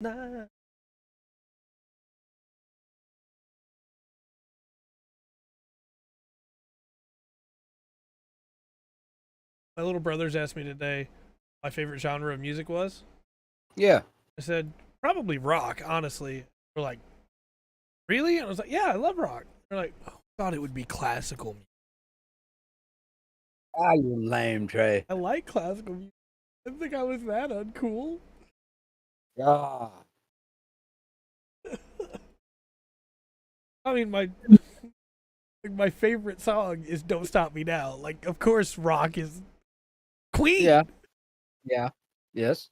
Nah. My little brothers asked me today my favorite genre of music was. Yeah. I said, probably rock, honestly. They're like, really? And I was like, yeah, I love rock. They're like, oh, I thought it would be classical music. Ah, you lame, Trey. I like classical music. I didn't think I was that uncool. Ah. I mean, my favorite song is "Don't Stop Me Now." Like, of course, rock is Queen. Yeah. Yeah. Yes.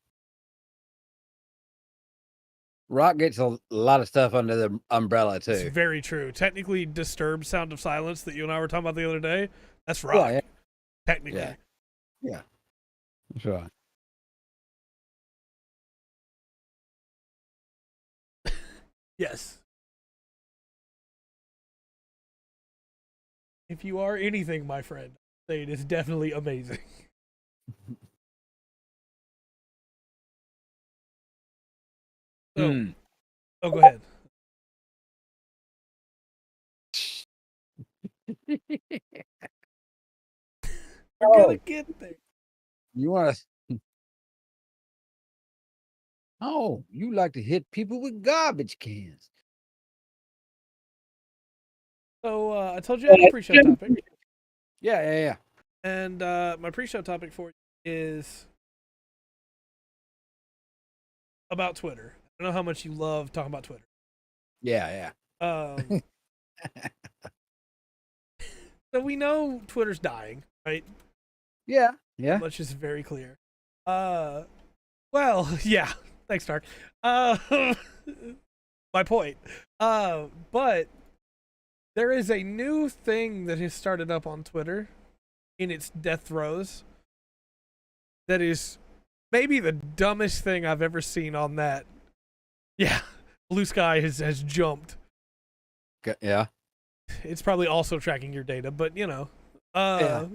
Rock gets a lot of stuff under the umbrella It's too. very true. Technically, "Disturbed Sound of Silence" that you and I were talking about the other day, that's Yeah, rock. yeah, yeah, Technically, yeah. That's right. yes. If you are anything, my friend, say it is definitely amazing. So, Hmm. oh, go ahead. We're gonna Oh, get there. you want to? Oh, you like to hit people with garbage cans. So, I told you I had a pre-show topic, Yeah, yeah, yeah. and my pre-show topic for you is about Twitter. I don't know how much you love talking about Twitter. Yeah, Um, so we know Twitter's dying, right? yeah. Yeah. Much is very clear. Uh, well, yeah. Thanks, Stark. Uh, my point. But there is a new thing that has started up on Twitter in its death throes that is maybe the dumbest thing I've ever seen on that. Yeah, Blue Sky has jumped. Yeah. It's probably also tracking your data, but you know. Yeah. Uh,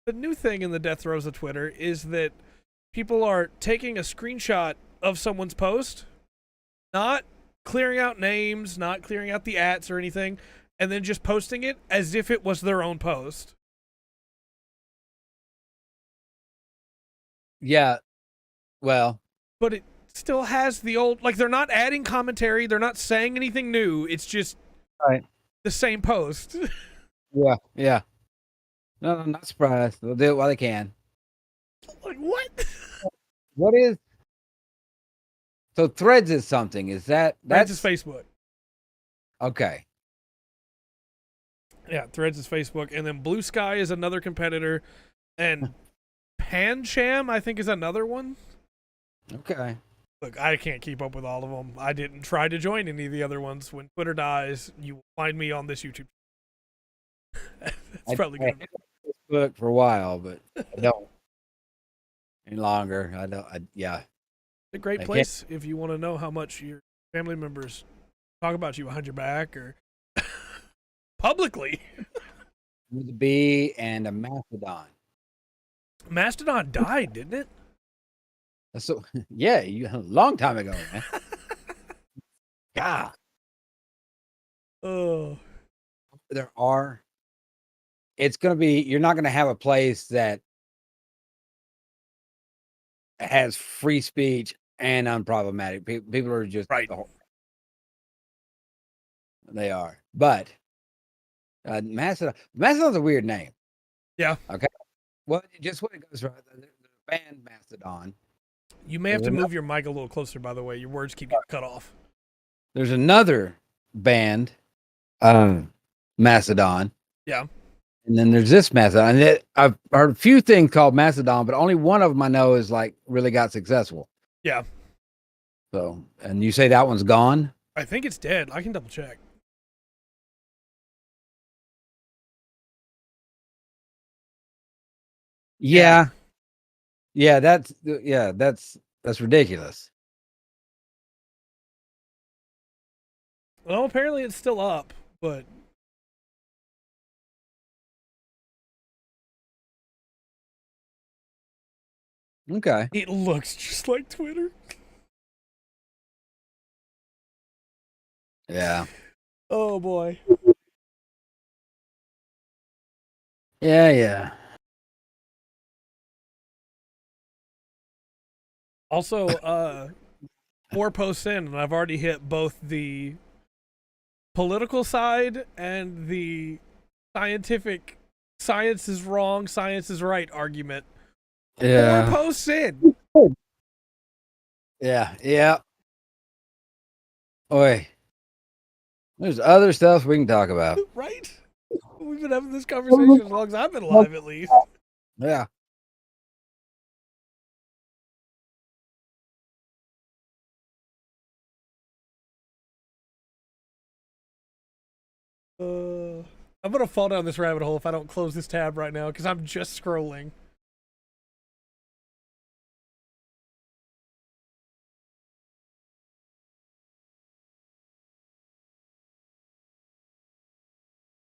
the new thing in the death throes of Twitter is that people are taking a screenshot of someone's post, not clearing out names, not clearing out the ats or anything, and then just posting it as if it was their own post. Yeah. Well, But it still has the old, like, they're not adding commentary, they're not saying anything new, it's just right. the same post. Yeah. Yeah. No, I'm not surprised. They'll do it while they can. Like, what? What is so Threads is something? Is Threads is that's Facebook. okay? Yeah, Threads is Facebook, and then Blue Sky is another competitor, and Pancham, I think, is another one. Okay. Look, I can't keep up with all of them. I didn't try to join any of the other ones. When Twitter dies, you will find me on this YouTube. It's probably I gonna. had Facebook for a while, but I don't any longer. I don't. Yeah. It's a great I can't. place if you want to know how much your family members talk about you behind your back or publicly. With a B and a Mastodon. Mastodon died, didn't it? So yeah, a long time ago, man. God, Oh, there are. It's gonna be. You're not gonna have a place that has free speech and unproblematic. People are just right. they are. But Mastodon's a weird name. Yeah. Okay. Well, just when it goes right, there's a band Mastodon. You may have There's to another, move your mic a little closer, by the way. Your words keep getting cut off. there's another band, Mastodon, Yeah. and then there's this Mastodon. And I've heard a few things called Mastodon, but only one of them I know is like really got successful. Yeah. So, and you say that one's gone? I think it's dead. I can double check. Yeah. Yeah, that's ridiculous. Well, apparently it's still up, but Okay. it looks just like Twitter. Yeah. Oh boy. Yeah. Also, 4 posts in, and I've already hit both the political side and the scientific science is wrong, science is right argument. 4 posts in. Yeah. Oi. There's other stuff we can talk about. Right? We've been having this conversation as long as I've been alive, at least. Yeah. I'm gonna fall down this rabbit hole if I don't close this tab right now because I'm just scrolling.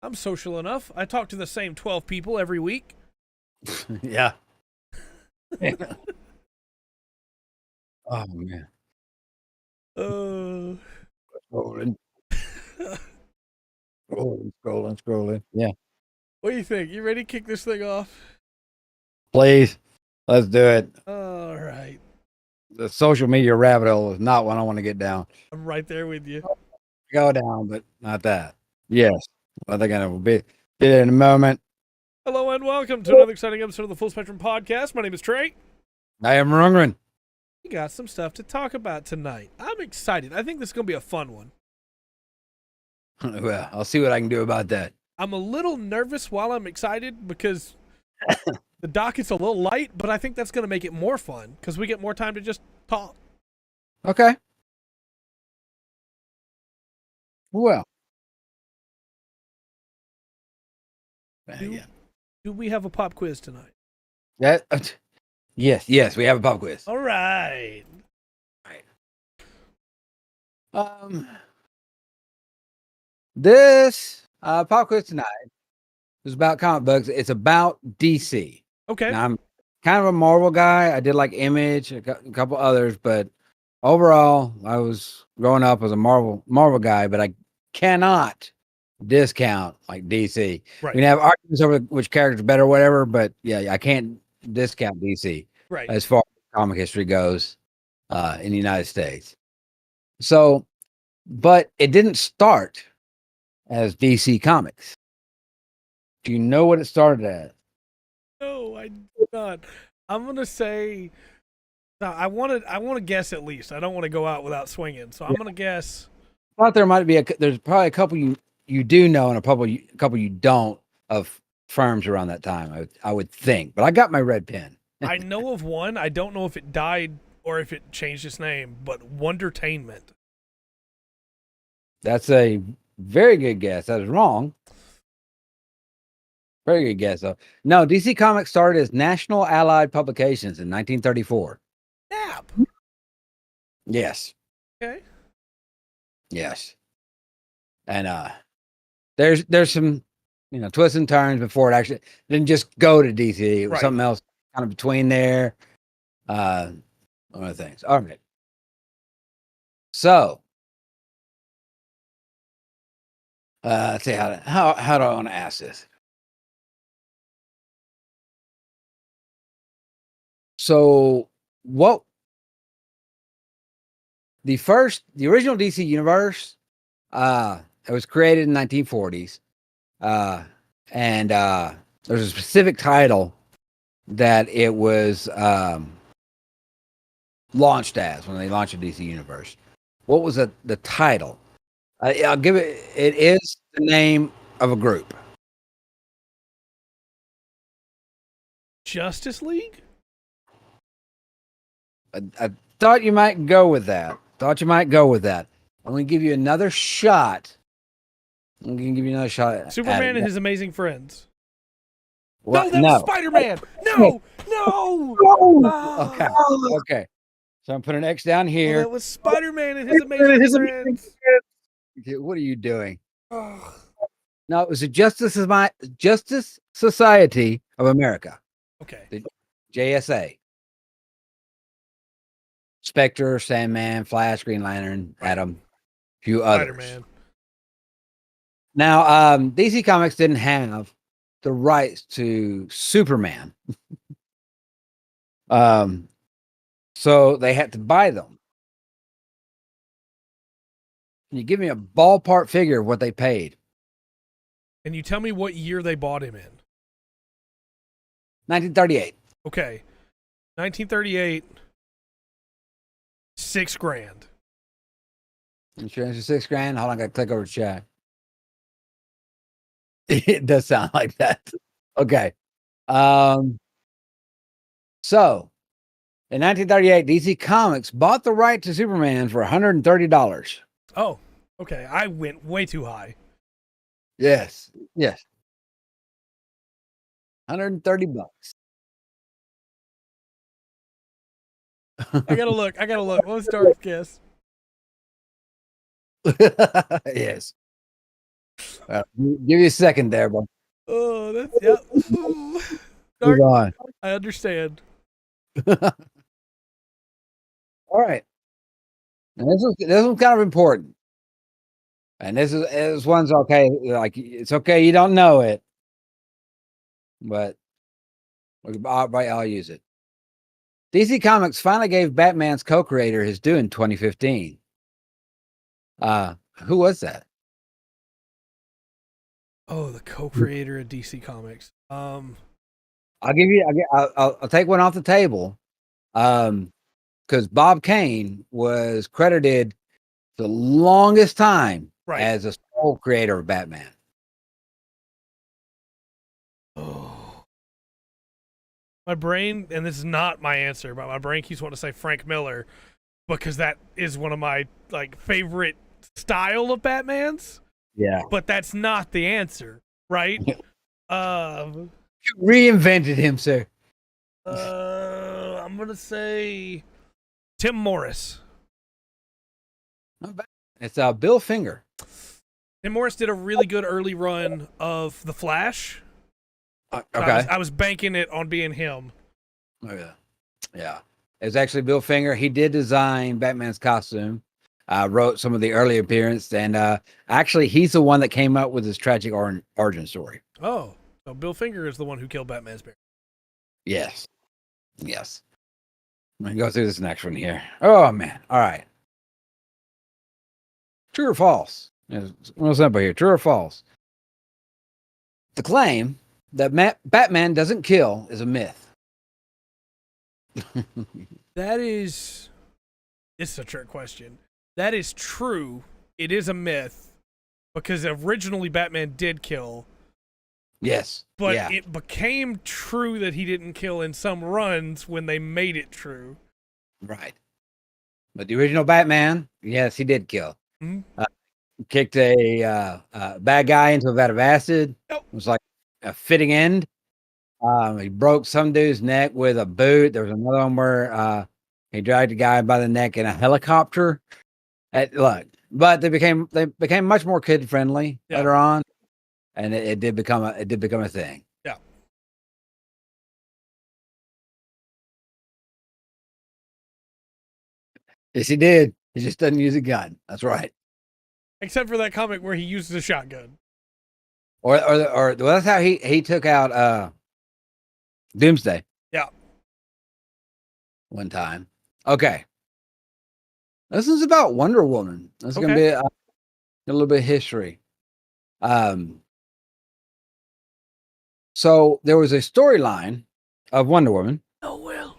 I'm social enough. I talk to the same 12 people every week. Yeah. Oh man. Uh, Scrolling. Scrolling. Yeah. what do you think? You ready to kick this thing off? Please. Let's do it. All right. The social media rabbit hole is not one I want to get down. I'm right there with you. Go down, but not that. Yes. I think I will be there in a moment. Hello and welcome to another exciting episode of the Full Spectrum Podcast. My name is Trey. I am Rungren. We got some stuff to talk about tonight. I'm excited. I think this is going to be a fun one. Well, I'll see what I can do about that. I'm a little nervous while I'm excited because the docket's a little light, but I think that's going to make it more fun because we get more time to just talk. Okay. Well. Yeah. Do we have a pop quiz tonight? That. Yes, we have a pop quiz. All right. This pop quiz tonight is about comic books. It's about DC. Okay. Now, I'm kind of a Marvel guy. I did like Image, a couple others, but overall, I was growing up as a Marvel guy. But I cannot discount like DC. Right. We can have arguments over which character's better, or whatever. But yeah, I can't discount DC Right. as far as comic history goes in the United States. So, but it didn't start as DC Comics. Do you know what it started as? No, I do not. I'm gonna say. No, I want to guess at least. I don't want to go out without swinging, so I'm gonna guess. I thought there might be there's probably a couple you do know and a couple you don't of firms around that time. I would think, but I got my red pen. I know of one. I don't know if it died or if it changed its name, but Wondertainment. That's a very good guess. That was wrong. Very good guess, though. No, DC Comics started as National Allied Publications in 1934. Nap. Yes. Okay. Yes. And there's some twists and turns before it actually didn't just go to DC. It was something else kind of between there. One of the things. All right. So let's see how do I want to ask this? So what the original DC universe it was created in 1940s and there's a specific title that it was launched as when they launched the DC universe. What was the title? I'll give it. It is the name of a group. Justice League? I thought you might go with that. I'm going to give you another shot. Superman and his amazing friends. What? No, that was Spider-Man. No. Okay. So I'm putting an X down here. Well, that was Spider-Man and his amazing friends. Okay, what are you doing? No, it was the Justice Society of America. Okay. The JSA. Spectre, Sandman, Flash, Green Lantern, Atom, a few others. Spider-Man. Now, DC Comics didn't have the rights to Superman. So they had to buy them. Can you give me a ballpark figure of what they paid? Can you tell me what year they bought him in? 1938. Okay. 1938, $6,000. Insurance is $6,000. Hold on, I gotta click over to chat. It does sound like that. Okay. So in 1938, DC Comics bought the right to Superman for $130. Oh, okay. I went way too high. Yes. Yes. 130 bucks. I gotta look. Let's start guess. Yes. Give you a second there, bro. Oh, that's yeah. Move on. I understand. All right. And this one's kind of important. And this one's okay. Like, it's okay you don't know it, but I'll use it. DC Comics finally gave Batman's co-creator his due in 2015. Who was that? Oh, the co-creator of DC Comics. I'll take one off the table. Because Bob Kane was credited the longest time as a sole creator of Batman. Oh, my brain, and this is not my answer, but my brain keeps wanting to say Frank Miller because that is one of my favorite style of Batmans. Yeah, but that's not the answer, right? You reinvented him, sir. I'm gonna say Tim Morris. Not bad. It's Bill Finger. Tim Morris did a really good early run of The Flash. Okay. I was banking it on being him. Oh, yeah. Yeah. It's actually Bill Finger. He did design Batman's costume, wrote some of the early appearances, and actually, he's the one that came up with his tragic origin story. Oh, so Bill Finger is the one who killed Batman's parents. Yes. Yes. I'm going to go through this next one here. Oh, man. All right. True or false? It's real simple here. True or false? The claim that Batman doesn't kill is a myth. It's a trick question. That is true. It is a myth because originally Batman did kill. Yes. But it became true that he didn't kill in some runs when they made it true. Right. But the original Batman, yes, he did kill. Mm-hmm. Kicked a bad guy into a vat of acid. Nope. It was like a fitting end. He broke some dude's neck with a boot. There was another one where he dragged a guy by the neck in a helicopter. But they became much more kid friendly later on, and it did become a thing. Yeah. Yes, he did. He just doesn't use a gun. That's right. Except for that comic where he uses a shotgun. Or well, that's how he took out Doomsday. Yeah. One time. Okay. This is about Wonder Woman. This is going to be a little bit of history. So there was a storyline of Wonder Woman. Oh, well.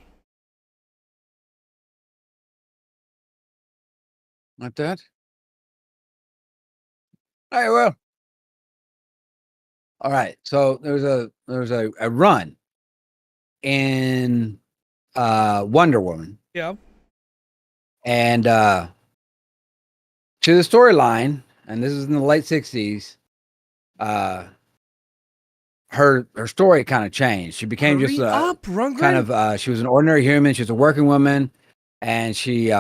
Like that. All right, well. All right. So there's a run in Wonder Woman. Yeah. And to the storyline, and this is in the late 60s, her story kind of changed. She became she was an ordinary human. She was a working woman, and she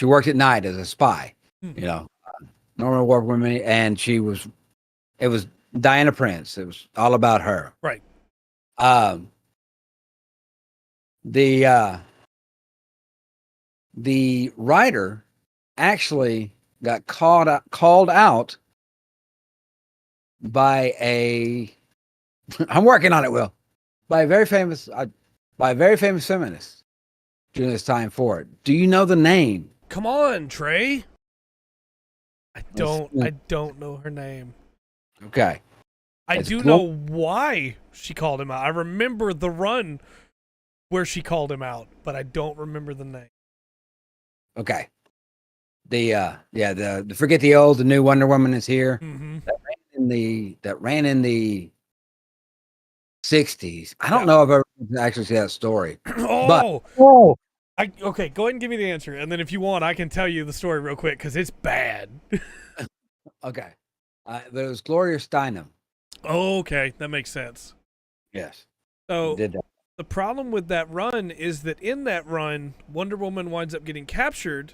worked at night as a spy. Mm-hmm. Normal working woman, and it was Diana Prince. It was all about her. Right. The writer actually got called out by a. I'm working on it, Will. By a very famous feminist during this time for it. Do you know the name? Come on, Trey. I don't know her name. Okay. I do know why she called him out. I remember the run where she called him out, but I don't remember the name. Okay. The forget the old, the new Wonder Woman is here. Mm-hmm. That ran in the 60s. I don't know if I ever actually see that story. Okay, go ahead and give me the answer, and then if you want, I can tell you the story real quick because it's bad. Okay. But it was Gloria Steinem. Oh, okay, that makes sense. Yes. So the problem with that run is that in that run, Wonder Woman winds up getting captured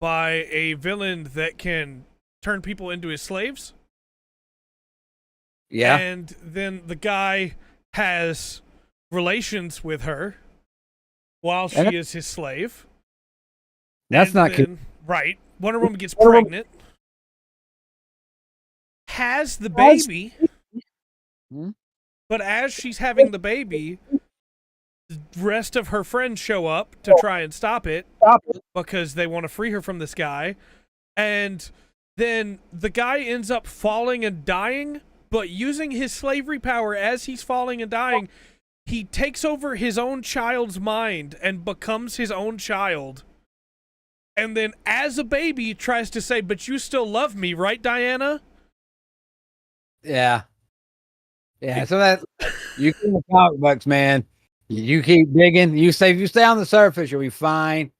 by a villain that can turn people into his slaves. Yeah. And then the guy has relations with her while she is his slave. That's not good. Right. Wonder Woman gets pregnant. Has the baby. But as she's having the baby, the rest of her friends show up to try and stop it because they want to free her from this guy. And then the guy ends up falling and dying, but using his slavery power as he's falling and dying, he takes over his own child's mind and becomes his own child. And then as a baby tries to say, but you still love me, right, Diana? Yeah. Yeah, so that you keep the comic books, man. You keep digging. You stay on the surface, you'll be fine.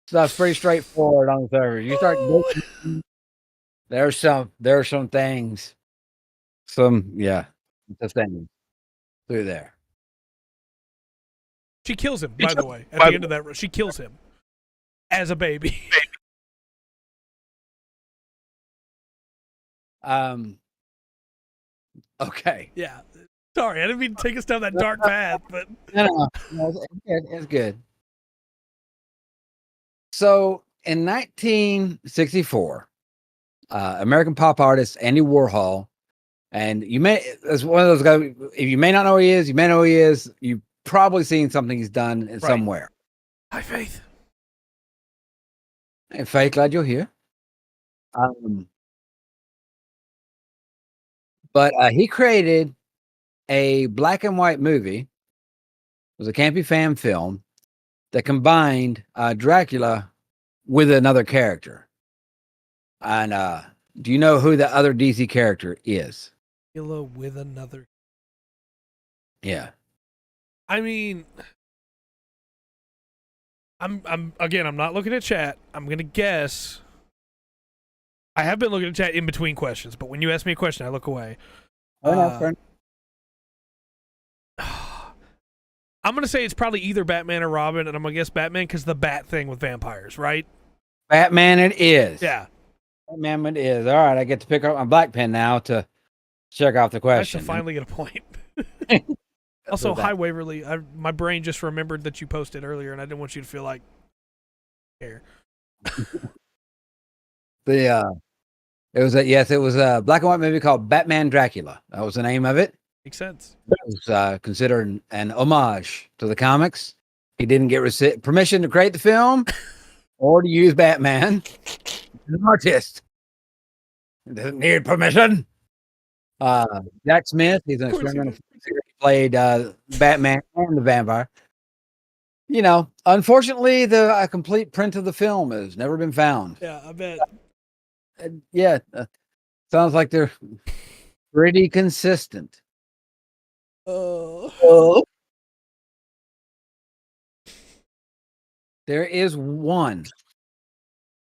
Stuff's pretty straightforward on the surface. You start digging, there are some things. The thing through there. She kills him, by the way. At the end of that, she kills him as a baby. Okay. Yeah. Sorry, I didn't mean to take us down that dark path, but no, it's good. So in 1964, American pop artist Andy Warhol, and as one of those guys, if you may not know who he is, you may know who he is. You've probably seen something he's done somewhere. Hi, Faith. Hey, Faith, glad you're here. But he created a black and white movie. It was a campy fan film that combined Dracula with another character. And do you know who the other DC character is? Dracula with another. Yeah. I mean, I'm not looking at chat. I'm gonna guess. I have been looking at chat in between questions, but when you ask me a question, I look away. I'm going to say it's probably either Batman or Robin, and I'm going to guess Batman because the bat thing with vampires, right? Batman it is. Yeah. Batman it is. All right, I get to pick up my black pen now to check off the question. Nice to finally get a point. Also, hi, Waverly. My brain just remembered that you posted earlier, and I didn't want you to feel like care. It was a black and white movie called Batman Dracula. That was the name of it. Makes sense. It was considered an homage to the comics. He didn't get permission to create the film or to use Batman. He's an artist. He doesn't need permission. Jack Smith, he's an experimental figure. He played Batman and the vampire. You know, unfortunately, a complete print of the film has never been found. Yeah, I bet. Sounds like they're pretty consistent. There is one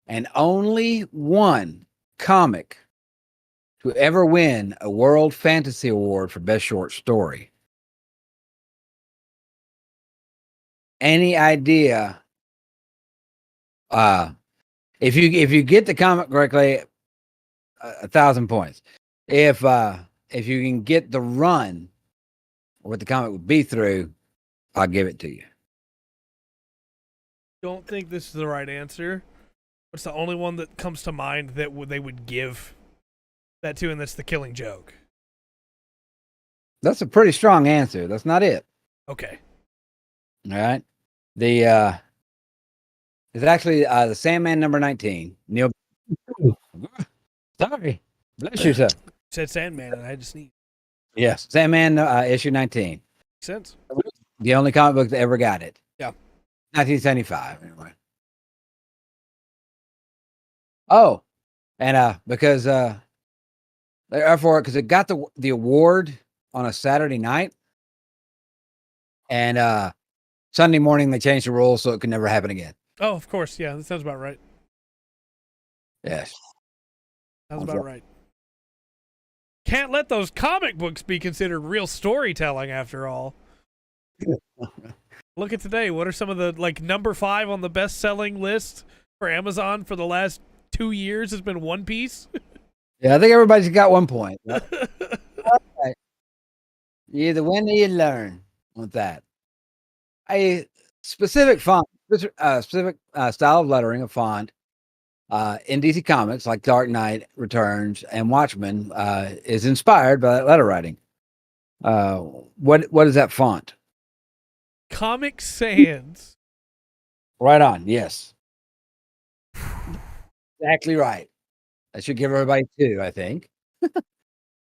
and only one comic to ever win a World Fantasy Award for Best Short Story. Any idea? If you get the comic correctly, 1,000 points. If you can get the run, or what the comic would be through, I'll give it to you. Don't think this is the right answer. It's the only one that comes to mind that they would give that to, and that's The Killing Joke. That's a pretty strong answer. That's not it. Okay. All right. The it's actually the Sandman number 19. Neil. Sorry. Bless yourself. Said Sandman, and I had to sneeze. Yes. Sandman issue 19. Makes sense. The only comic book that ever got it. Yeah. 1975, anyway. Oh, and because therefore, because it got the award on a Saturday night, and Sunday morning they changed the rules so it could never happen again. Oh, of course. Yeah, that sounds about right. Yes. Sounds about right. Can't let those comic books be considered real storytelling after all. Look at today. What are some of the, like, number 5 on the best-selling list for Amazon for the last 2 years has been One Piece? Yeah, I think everybody's got 1 point. Right. You either win or you learn with that. A specific font, specific style of lettering, a font, in DC Comics, like Dark Knight Returns and Watchmen, is inspired by that letter writing. What is that font? Comic Sans. Right on. Yes. Exactly right. I should give everybody 2, I think.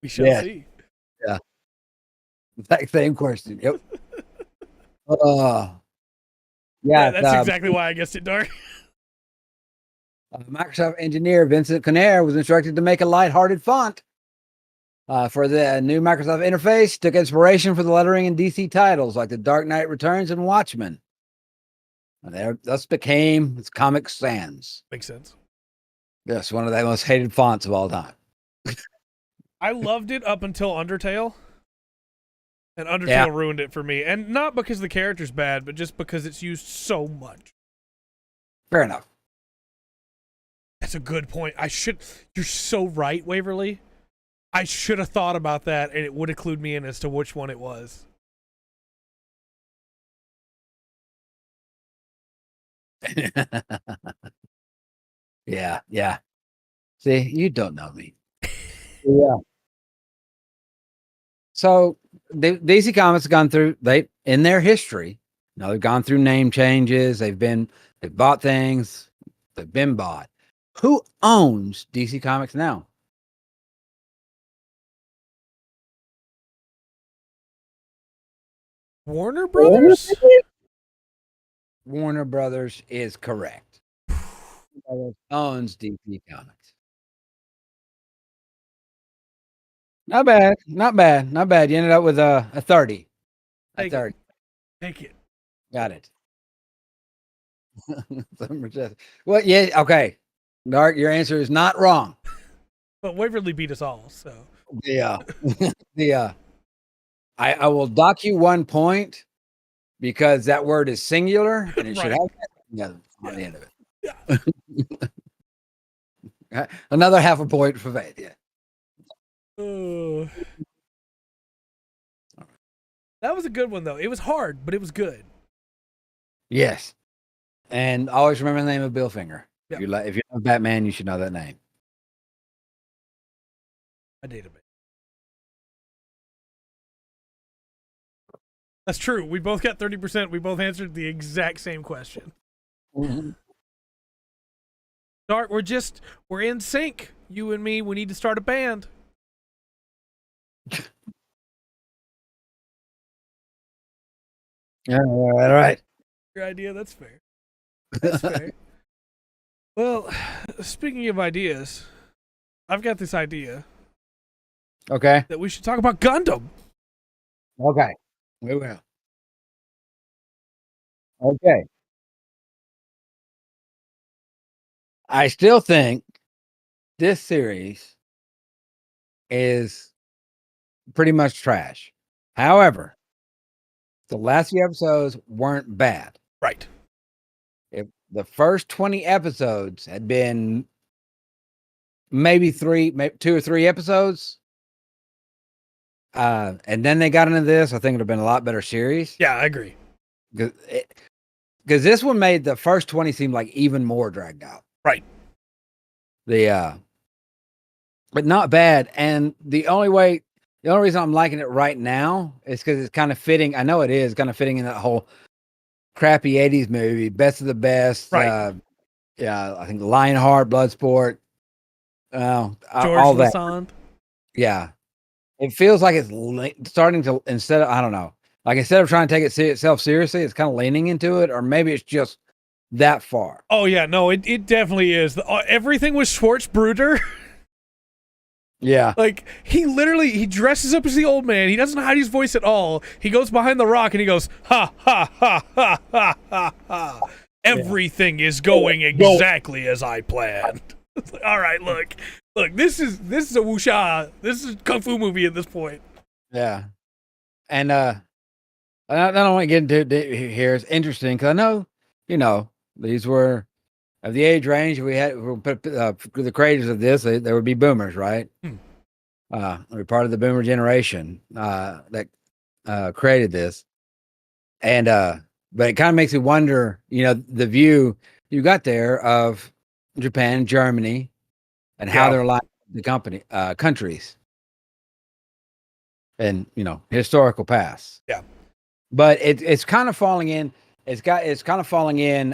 We shall see. Yeah. Exact same question. Yep. Yeah, that's exactly why I guessed it, Dark. Microsoft engineer Vincent Conner was instructed to make a lighthearted font for the new Microsoft interface. Took inspiration for the lettering in DC titles like The Dark Knight Returns and Watchmen. And thus became its Comic Sans. Makes sense. Yes, one of the most hated fonts of all time. I loved it up until Undertale. And Undertale ruined it for me. And not because the character's bad, but just because it's used so much. Fair enough. That's a good point. You're so right, Waverly. I should have thought about that, and it would have clued me in as to which one it was. Yeah. See, you don't know me. Yeah. So DC Comics have gone through in their history. They've gone through name changes. They've bought things. They've been bought. Who owns DC Comics now? Warner Brothers? Warner Brothers is correct. Owns DC Comics. Not bad. You ended up with a 30. A 30. Take it. Got it. Well, yeah, okay. Dark, your answer is not wrong. But Waverly beat us all, so. Yeah. I will dock you 1 point because that word is singular and it should have on the end of it. Yeah. Another half a point for Faith, yeah. That was a good one, though. It was hard, but it was good. Yes. And always remember the name of Bill Finger. Yep. If you know Batman, you should know that name. I dated it. That's true. We both got 30%. We both answered the exact same question. Mm-hmm. Dark, we're in sync. You and me, we need to start a band. Yeah, all right. Your idea, that's fair. That's fair. Well, speaking of ideas, I've got this idea. Okay. That we should talk about Gundam. Okay. We will. Okay. I still think this series is pretty much trash. However, the last few episodes weren't bad. Right. If the first 20 episodes had been maybe 2 or 3 episodes, and then they got into this, I think it would have been a lot better series. Yeah, I agree. Because this one made the first 20 seem like even more dragged out. Right. But not bad. And the only way The only reason I'm liking it right now is because it's kind of fitting. I know it is kind of fitting in that whole crappy 80s movie, Best of the Best. Right. Yeah, I think Lionheart, Bloodsport, George all that. Lassonde. Yeah. It feels like it's starting to, instead of trying to take itself seriously, it's kind of leaning into it, or maybe it's just that far. Oh, yeah, no, it definitely is. Everything was Schwartzbruder. Yeah. Like, he dresses up as the old man. He doesn't hide his voice at all. He goes behind the rock and he goes, ha, ha, ha, ha, ha, ha, ha. Everything is going exactly as I planned. Like, all right, look, this is a wuxia. This is a kung fu movie at this point. Yeah. And I don't want to get into it here. It's interesting because I know, these were of the age range we put the creators of this. There would be boomers, right? We're part of the boomer generation that created this, and but it kind of makes me wonder, the view you got there of Japan, Germany, and how they're like the countries, and historical past. Yeah, but it's kind of falling in. It's kind of falling in.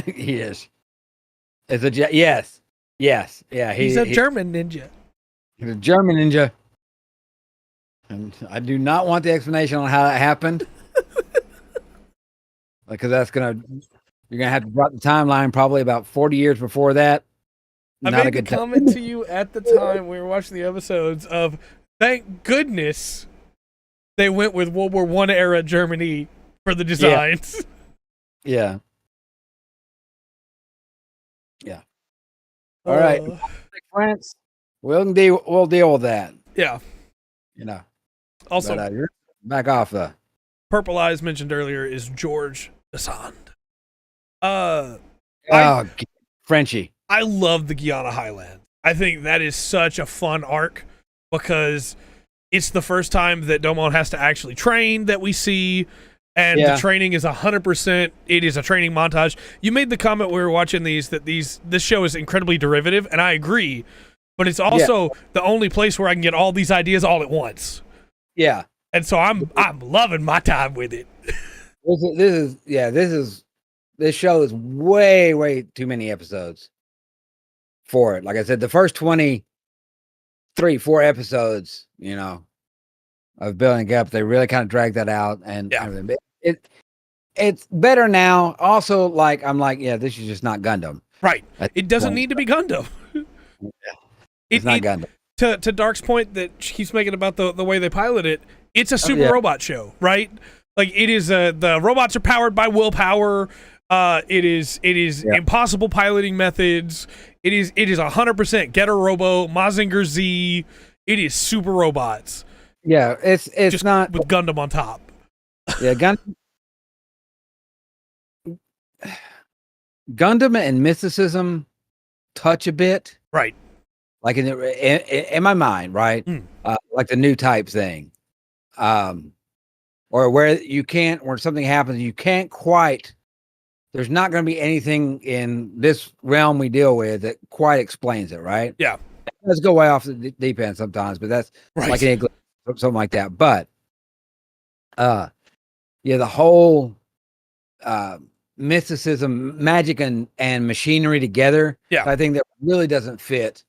He is. It's yes, yeah. He's a German ninja. He's a German ninja, and I do not want the explanation on how that happened, because you're gonna have to drop the timeline probably about 40 years before that. I made a comment to you at the time we were watching the episodes of, thank goodness they went with World War I era Germany for the designs. Yeah. All right, France. We'll deal with that. Yeah. Also, you're back off the Purple Eyes mentioned earlier is George Lassonde. Frenchie. I love the Guyana Highlands. I think that is such a fun arc because it's the first time that Domon has to actually train that we see. And the training is 100%. It is a training montage. You made the comment when we were watching this show is incredibly derivative, and I agree. But it's also the only place where I can get all these ideas all at once. Yeah, and so I'm loving my time with it. This show is way too many episodes for it. Like I said, the first 4 episodes, of building up, they really kind of dragged that out, and everything. It's better now. Also, this is just not Gundam. Right. It doesn't need to be Gundam. It's not Gundam. To Dark's point that she keeps making about the way they pilot it, it's a super robot show, right? Like, it is the robots are powered by willpower. It is impossible piloting methods. It is 100% Getter Robo, Mazinger Z. It is super robots. Yeah, it's just not with Gundam on top. Yeah, Gundam and mysticism touch a bit, right? Like in my mind, right? Like the new type thing, or where something happens, you can't quite. There's not going to be anything in this realm we deal with that quite explains it, right? Yeah, let's go way off the deep end sometimes, but that's like something like that. But the whole mysticism, magic, and machinery together. Yeah, I think that really doesn't fit.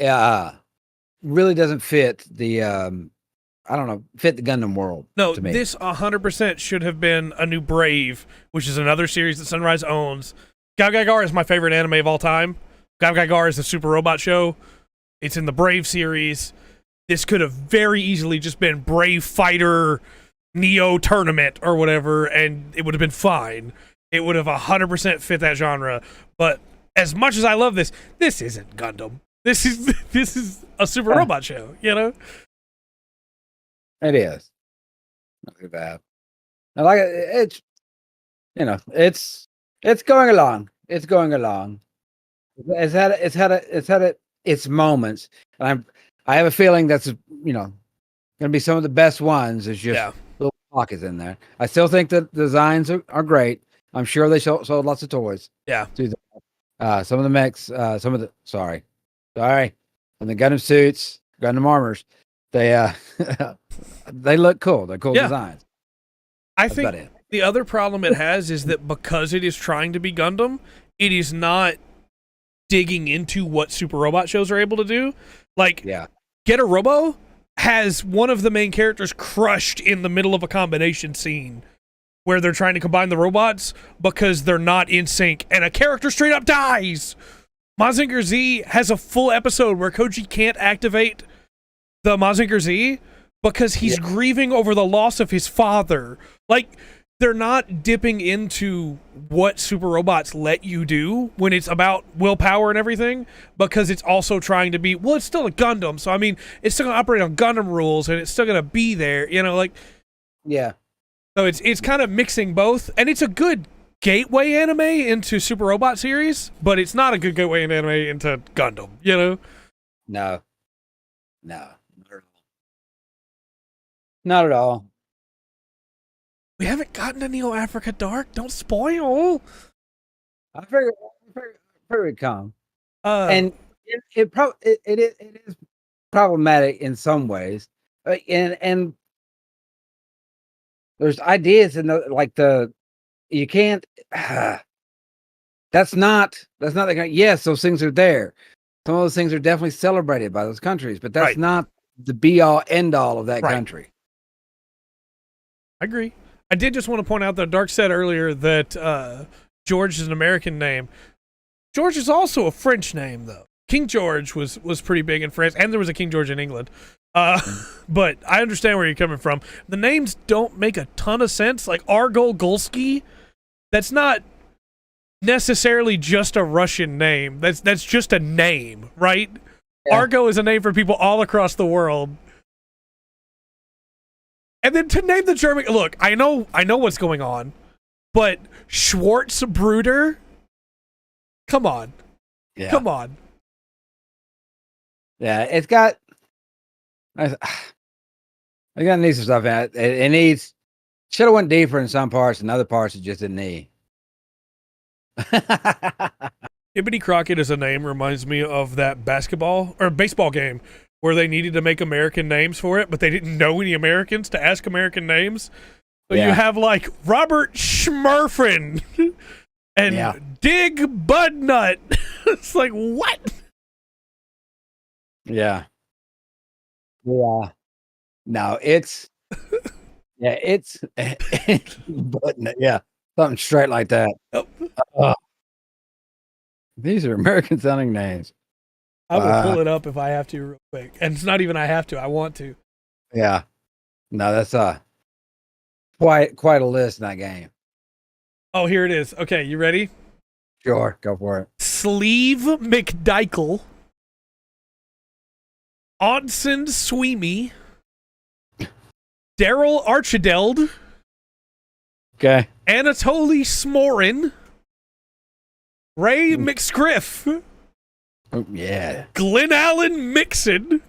Really doesn't fit the fit the Gundam world. No, to me. This 100% should have been a new Brave, which is another series that Sunrise owns. Gao Gaigar is my favorite anime of all time. Gao Gaigar is a super robot show. It's in the Brave series. This could have very easily just been Brave Fighter Neo Tournament or whatever, and it would have been fine. It would have 100% fit that genre. But as much as I love this isn't Gundam. This is a super robot show, It is. Not too bad. I like it. It's going along. It's going along. It's had its moments. And I have a feeling that's going to be some of the best ones. There's just little pockets in there. I still think that the designs are great. I'm sure they sold lots of toys. Yeah. Some of the mechs, and the Gundam suits. Gundam armors. They they look cool. They're cool designs. I think the other problem it has is that because it is trying to be Gundam, it is not digging into what super robot shows are able to do. Like, Get a Robo has one of the main characters crushed in the middle of a combination scene where they're trying to combine the robots because they're not in sync, and a character straight up dies. Mazinger Z has a full episode where Koji can't activate the Mazinger Z because he's grieving over the loss of his father. Like, they're not dipping into what super robots let you do when it's about willpower and everything, because it's also trying to be, well, it's still a Gundam, so I mean, it's still gonna operate on Gundam rules and it's still gonna be there, you know, like. Yeah. So it's kind of mixing both, and it's a good gateway anime into super robot series, but it's not a good gateway anime into Gundam, you know? No. Not at all. We haven't gotten to Neo Africa Dark. Don't spoil. I figured it'd come. And it is problematic in some ways. And there's ideas in you can't. That's not the kind. Yes, those things are there. Some of those things are definitely celebrated by those countries, but that's not the be all end all of that country. I agree. I did just want to point out that Dark said earlier that George is an American name. George is also a French name, though. King George was pretty big in France, and there was a King George in England. But I understand where you're coming from. The names don't make a ton of sense. Like Argol Golsky, that's not necessarily just a Russian name. That's just a name, right? Yeah. Argo is a name for people all across the world. And then to name the German, look, I know what's going on, but Schwarzbruder, come on, come on. Yeah, it's got. I got need some stuff in it. It needs. Should have went deeper in some parts, and other parts it just didn't need. Ibity Crockett as a name reminds me of that basketball or baseball game where they needed to make American names for it, but they didn't know any Americans to ask American names. So you have like Robert Schmurfin and Dig Budnut. It's like, what? Yeah. Yeah. No, it's it's Budnut. Yeah. Something straight like that. These are American sounding names. I will pull it up if I have to real quick. And it's not even I have to, I want to. Yeah. No, that's quite a list in that game. Oh, here it is. Okay, you ready? Sure, go for it. Sleeve McDykel. Odson Sweemy. Daryl Archideld. Okay. Anatoly Smorin. Ray McScriff. Oh, yeah. Glenn Allen Mixon.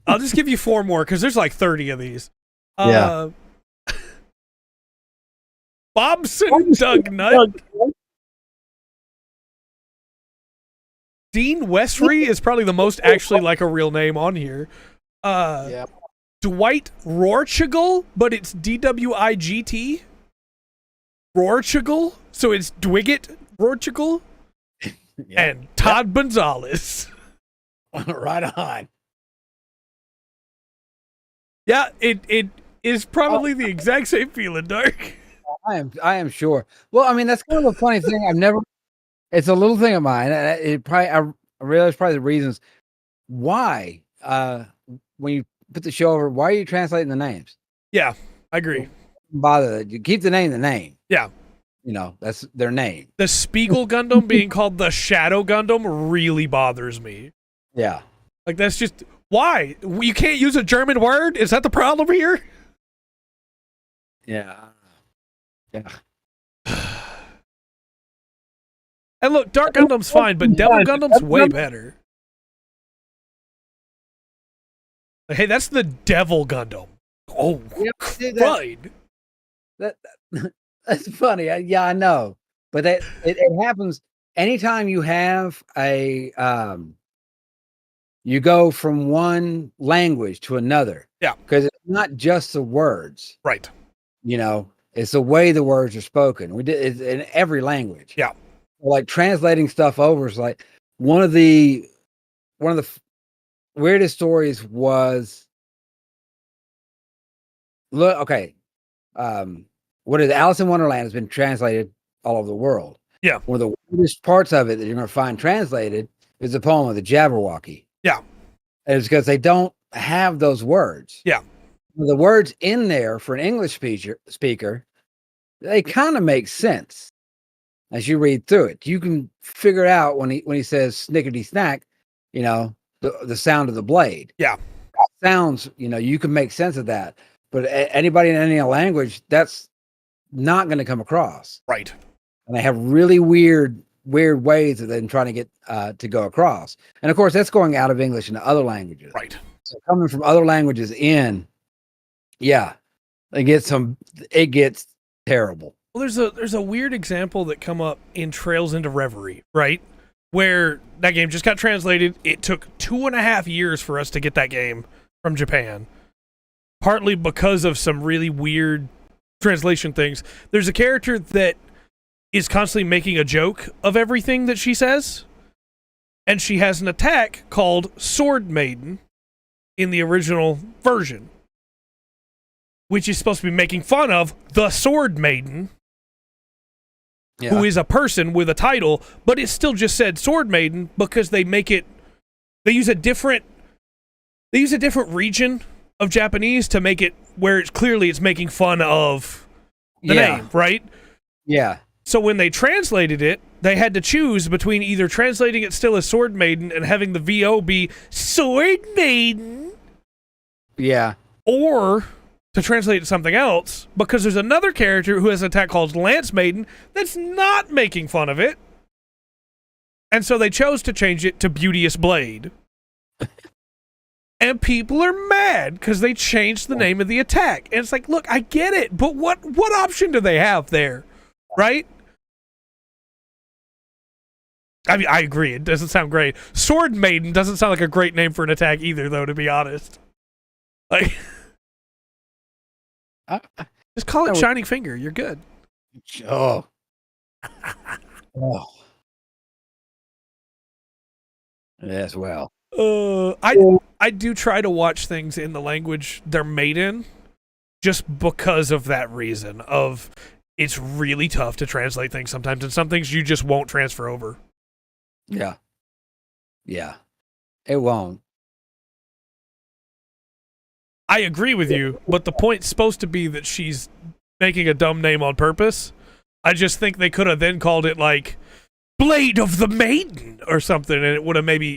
I'll just give you 4 more because there's like 30 of these. Bobson Dugnut. Dean Westry is probably the most actually like a real name on here. Dwight Rorchigal, but it's DWIGT. Rorchigal, so it's Dwiggett Rorchigal. And Todd Gonzalez. Right on. Yeah, it is probably the exact same feeling, Dark. I am sure. Well, I mean, that's kind of a funny thing. It's a little thing of mine. I realize probably the reasons why when you put the show over, why are you translating the names? Yeah, I agree. Bother you keep the name. Yeah. You know, that's their name. The Spiegel Gundam being called the Shadow Gundam really bothers me. Yeah. Like, that's just, why? You can't use a German word? Is that the problem here? Yeah. Yeah. And look, Dark Gundam's fine, but Devil Gundam's way better. Like, hey, that's the Devil Gundam. Oh, right. That's funny. Yeah, I know. But it happens anytime you have a you go from one language to another. Yeah. Because it's not just the words. Right. It's the way the words are spoken. It's in every language. Yeah. Like translating stuff over is like one of the weirdest stories was look okay. What is Alice in Wonderland has been translated all over the world. Yeah. One of the weirdest parts of it that you're going to find translated is the poem of the Jabberwocky. Yeah. And it's because they don't have those words. Yeah. The words in there for an English speaker, they kind of make sense as you read through it. You can figure out when he says snickety snack, the sound of the blade. Yeah. Sounds, you can make sense of that. But anybody in any language, that's not going to come across. Right. And they have really weird ways of them trying to get to go across. And of course, that's going out of English into other languages. Right. So coming from other languages in, it gets terrible. Well, there's a weird example that come up in Trails into Reverie, right? Where that game just got translated. It took 2.5 years for us to get that game from Japan. Partly because of some really weird translation things. There's a character that is constantly making a joke of everything that she says. And she has an attack called Sword Maiden in the original version, which is supposed to be making fun of the Sword Maiden, who is a person with a title, but it still just said Sword Maiden because they use a different region of Japanese to make it where it's making fun of the name, right? Yeah. So when they translated it, they had to choose between either translating it still as Sword Maiden and having the VO be Sword Maiden. Yeah. Or to translate it to something else, because there's another character who has an attack called Lance Maiden that's not making fun of it. And so they chose to change it to Beauteous Blade. And people are mad because they changed the name of the attack. And it's like, look, I get it, but what option do they have there? Right? I mean, I agree. It doesn't sound great. Sword Maiden doesn't sound like a great name for an attack either, though, to be honest. Like, just call it Shining Finger. You're good. Oh. Yes, well. I do try to watch things in the language they're made in, just because of that reason of it's really tough to translate things sometimes, and some things you just won't transfer over. Yeah. Yeah. It won't. I agree with you, but the point's supposed to be that she's making a dumb name on purpose. I just think they could have then called it like Blade of the Maiden or something, and it would have maybe,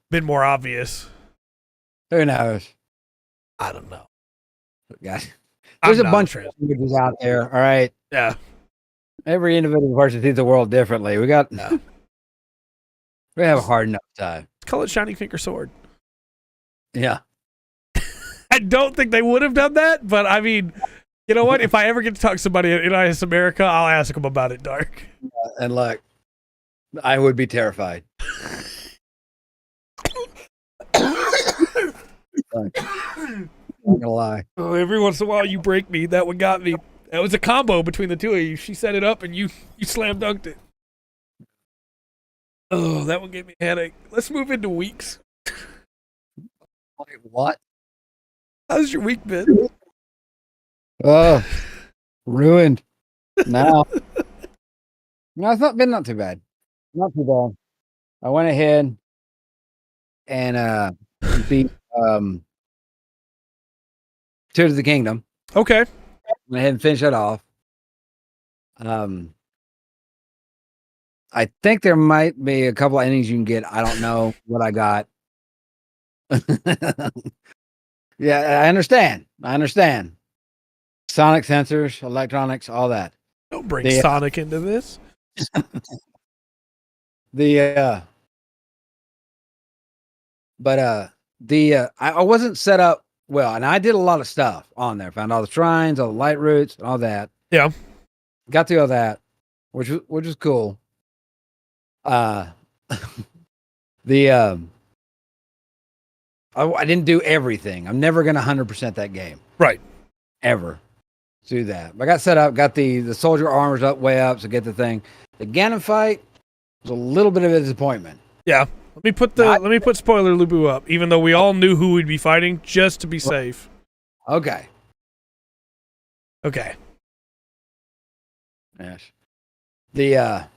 been more obvious. Who knows? I don't know. Guys, there's a bunch of languages out there, all right? Yeah. Every individual person sees the world differently. We have a hard enough time. Let's call it Shining Finger Sword. Yeah. I don't think they would have done that, but I mean, you know what? If I ever get to talk to somebody in IS America, I'll ask them about it, Dark. And look, I would be terrified. I'm not gonna lie. Oh, every once in a while you break me. That one got me. That was a combo between the two of you. She set it up and you slam dunked it. Oh, that one gave me a headache. Let's move into weeks. Wait, what? How's your week been? Oh, ruined. Now. No, it's not too bad. Not too bad. I went ahead and beat Tears of the Kingdom. Okay. Went ahead and finished that off. I think there might be a couple of endings you can get. I don't know what I got. Yeah, I understand. Sonic sensors, electronics, all that. Don't bring Sonic into this. I wasn't set up well, and I did a lot of stuff on there. Found all the shrines, all the light roots, and all that. Yeah. Got through all that, which was cool. The I didn't do everything. I'm never gonna 100% that game. Right. Ever do that. But I got set up, got the soldier armors up way up to get the thing. The Ganon fight was a little bit of a disappointment. Yeah. Let me put spoiler Lubu up, even though we all knew who we'd be fighting, just to be safe. Okay. Okay. Yes. If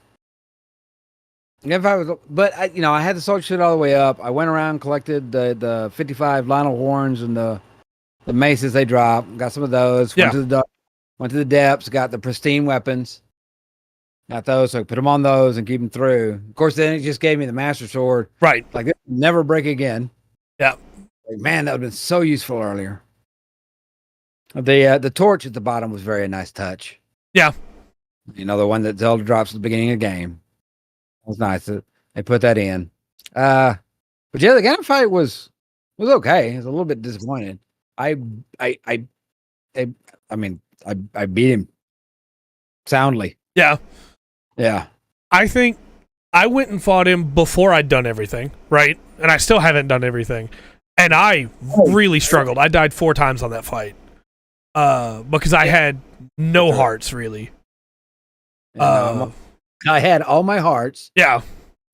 I was, but I had the soldier shit all the way up. I went around, collected the 55 Lionel horns and the maces they drop. Got some of those. Yeah. Went to the depths. Got the pristine weapons. Got those, so I put them on those and keep them through. Of course, then it just gave me the Master Sword. Right. Like, this will never break again. Yeah. Like, man, that would have been so useful earlier. The torch at the bottom was very nice touch. Yeah. The one that Zelda drops at the beginning of the game. It was nice that they put that in. But yeah, the Ganon fight was okay. I was a little bit disappointed. I beat him soundly. Yeah. Yeah. I think I went and fought him before I'd done everything, right? And I still haven't done everything. And I really struggled. I died 4 times on that fight. Because I had no hearts, really. I had all my hearts. Yeah.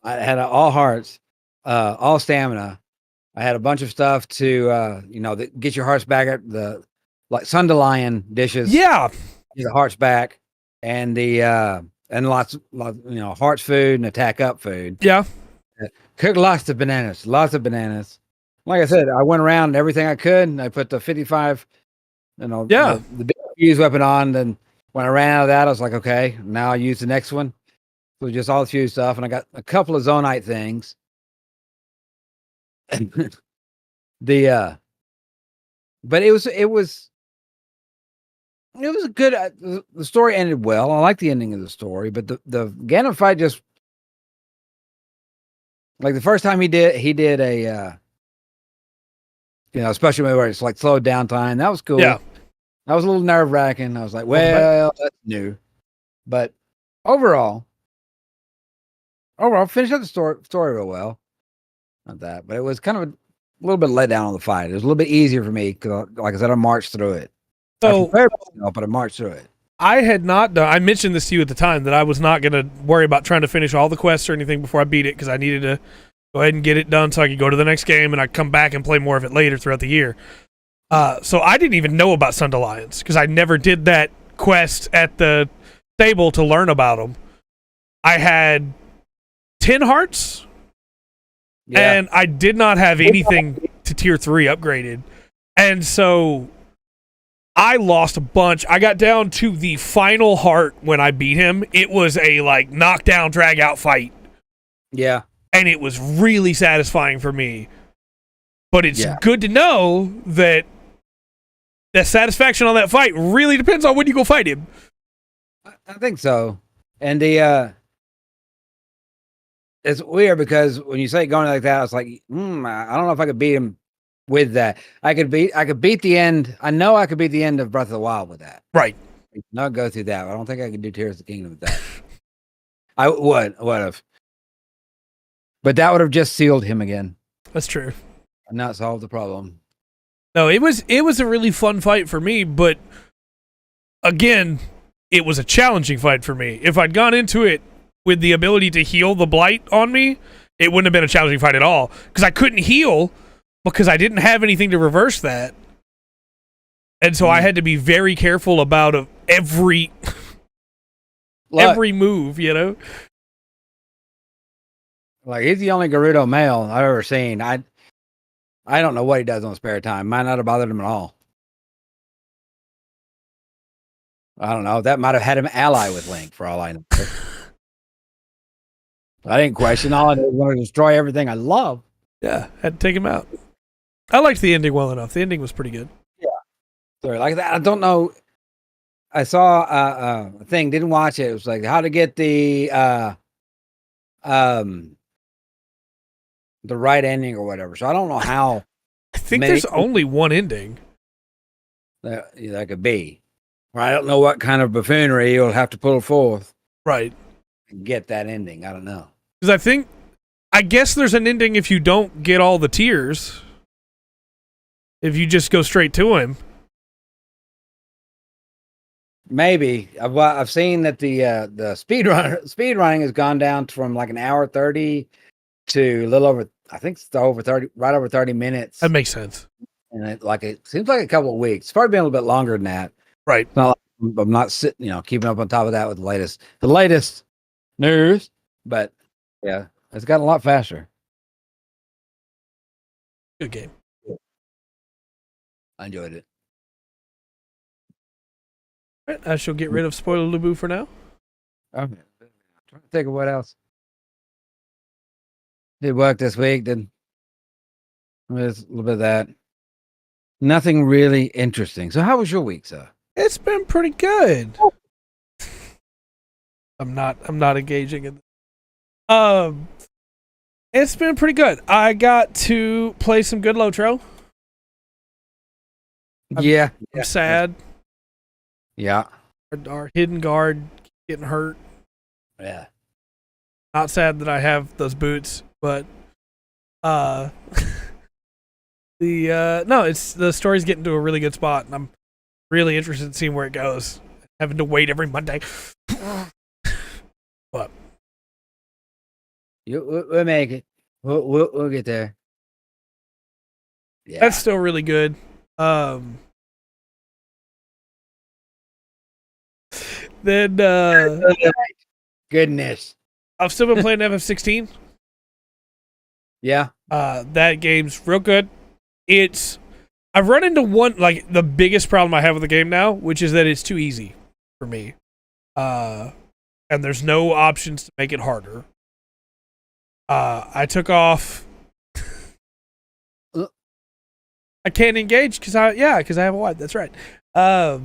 I had all hearts, all stamina. I had a bunch of stuff to, get your hearts back at like Sundelion dishes. Yeah. Get the hearts back. And and lots, hearts food and attack up food. Yeah. Cooked lots of bananas. Like I said, I went around everything I could, and I put the 55, the big fuse weapon on. Then when I ran out of that, I was like, okay, now I use the next one. So just all the fuse stuff, and I got a couple of Zonite things. But it was a good. The story ended well. I like the ending of the story, but the Ganon fight just, like, the first time he did a especially where it's like slowed down time. That was cool. Yeah, that was a little nerve wracking. I was like, well, that's new, but overall, finished up the story real well. Not that, but it was kind of a little bit let down on the fight. It was a little bit easier for me because, like I said, I marched through it. So, but I marched through it. I had not done. I mentioned this to you at the time that I was not going to worry about trying to finish all the quests or anything before I beat it because I needed to go ahead and get it done so I could go to the next game and I'd come back and play more of it later throughout the year. So I didn't even know about Sundelions because I never did that quest at the stable to learn about them. I had 10 hearts, and I did not have anything to tier 3 upgraded. And so I lost a bunch. I got down to the final heart when I beat him. It was a knockdown, drag out fight. Yeah. And it was really satisfying for me. But it's good to know that the satisfaction on that fight really depends on when you go fight him. I think so. And it's weird because when you say going like that, I was like, I don't know if I could beat him with that. I could beat the end. I know I could beat the end of Breath of the Wild with that. Right. Not go through that. I don't think I could do Tears of the Kingdom with that. I would have. But that would have just sealed him again. That's true. And not solved the problem. No, it was a really fun fight for me, but again, it was a challenging fight for me. If I'd gone into it with the ability to heal the blight on me, it wouldn't have been a challenging fight at all. Because I couldn't heal because I didn't have anything to reverse that. And so I had to be very careful about every move, Like, he's the only Gerudo male I've ever seen. I don't know what he does on spare time. Might not have bothered him at all. I don't know. That might have had him ally with Link, for all I know. I didn't question. All I did was want to destroy everything I love. Yeah, had to take him out. I liked the ending well enough. The ending was pretty good. Yeah. Sorry, like that. I don't know. I saw a thing, didn't watch it. It was like how to get the right ending or whatever. So I don't know how. I think there's only one ending. That could be. Or I don't know what kind of buffoonery you'll have to pull forth. Right. And get that ending. I don't know. Because I guess there's an ending if you don't get all the tears. If you just go straight to him. Maybe. I've seen that the speed running has gone down from like an hour 30 to a little over, I think it's over 30, right over 30 minutes. That makes sense. And it seems like a couple of weeks. It's probably been a little bit longer than that. Right. It's not like I'm not sitting, keeping up on top of that with the latest news. But yeah, it's gotten a lot faster. Good game. I enjoyed it. All right, I shall get rid of Spoiler Lubu for now. Okay. I'm trying to think of what else. Did work this week. There's a little bit of that. Nothing really interesting. So how was your week, sir? It's been pretty good. I'm not engaging in it's been pretty good. I got to play some good Lotro. I'm sad. Yeah. Our hidden guard getting hurt. Yeah. Not sad that I have those boots, but no, it's the story's getting to a really good spot, and I'm really interested in seeing where it goes. Having to wait every Monday. But we'll make it. We'll get there. Yeah. That's still really good. Then goodness. I've still been playing FF16. Yeah. That game's real good. I've run into the biggest problem I have with the game now, which is that it's too easy for me. And there's no options to make it harder. I took off. I can't engage because I have a wife. That's right. But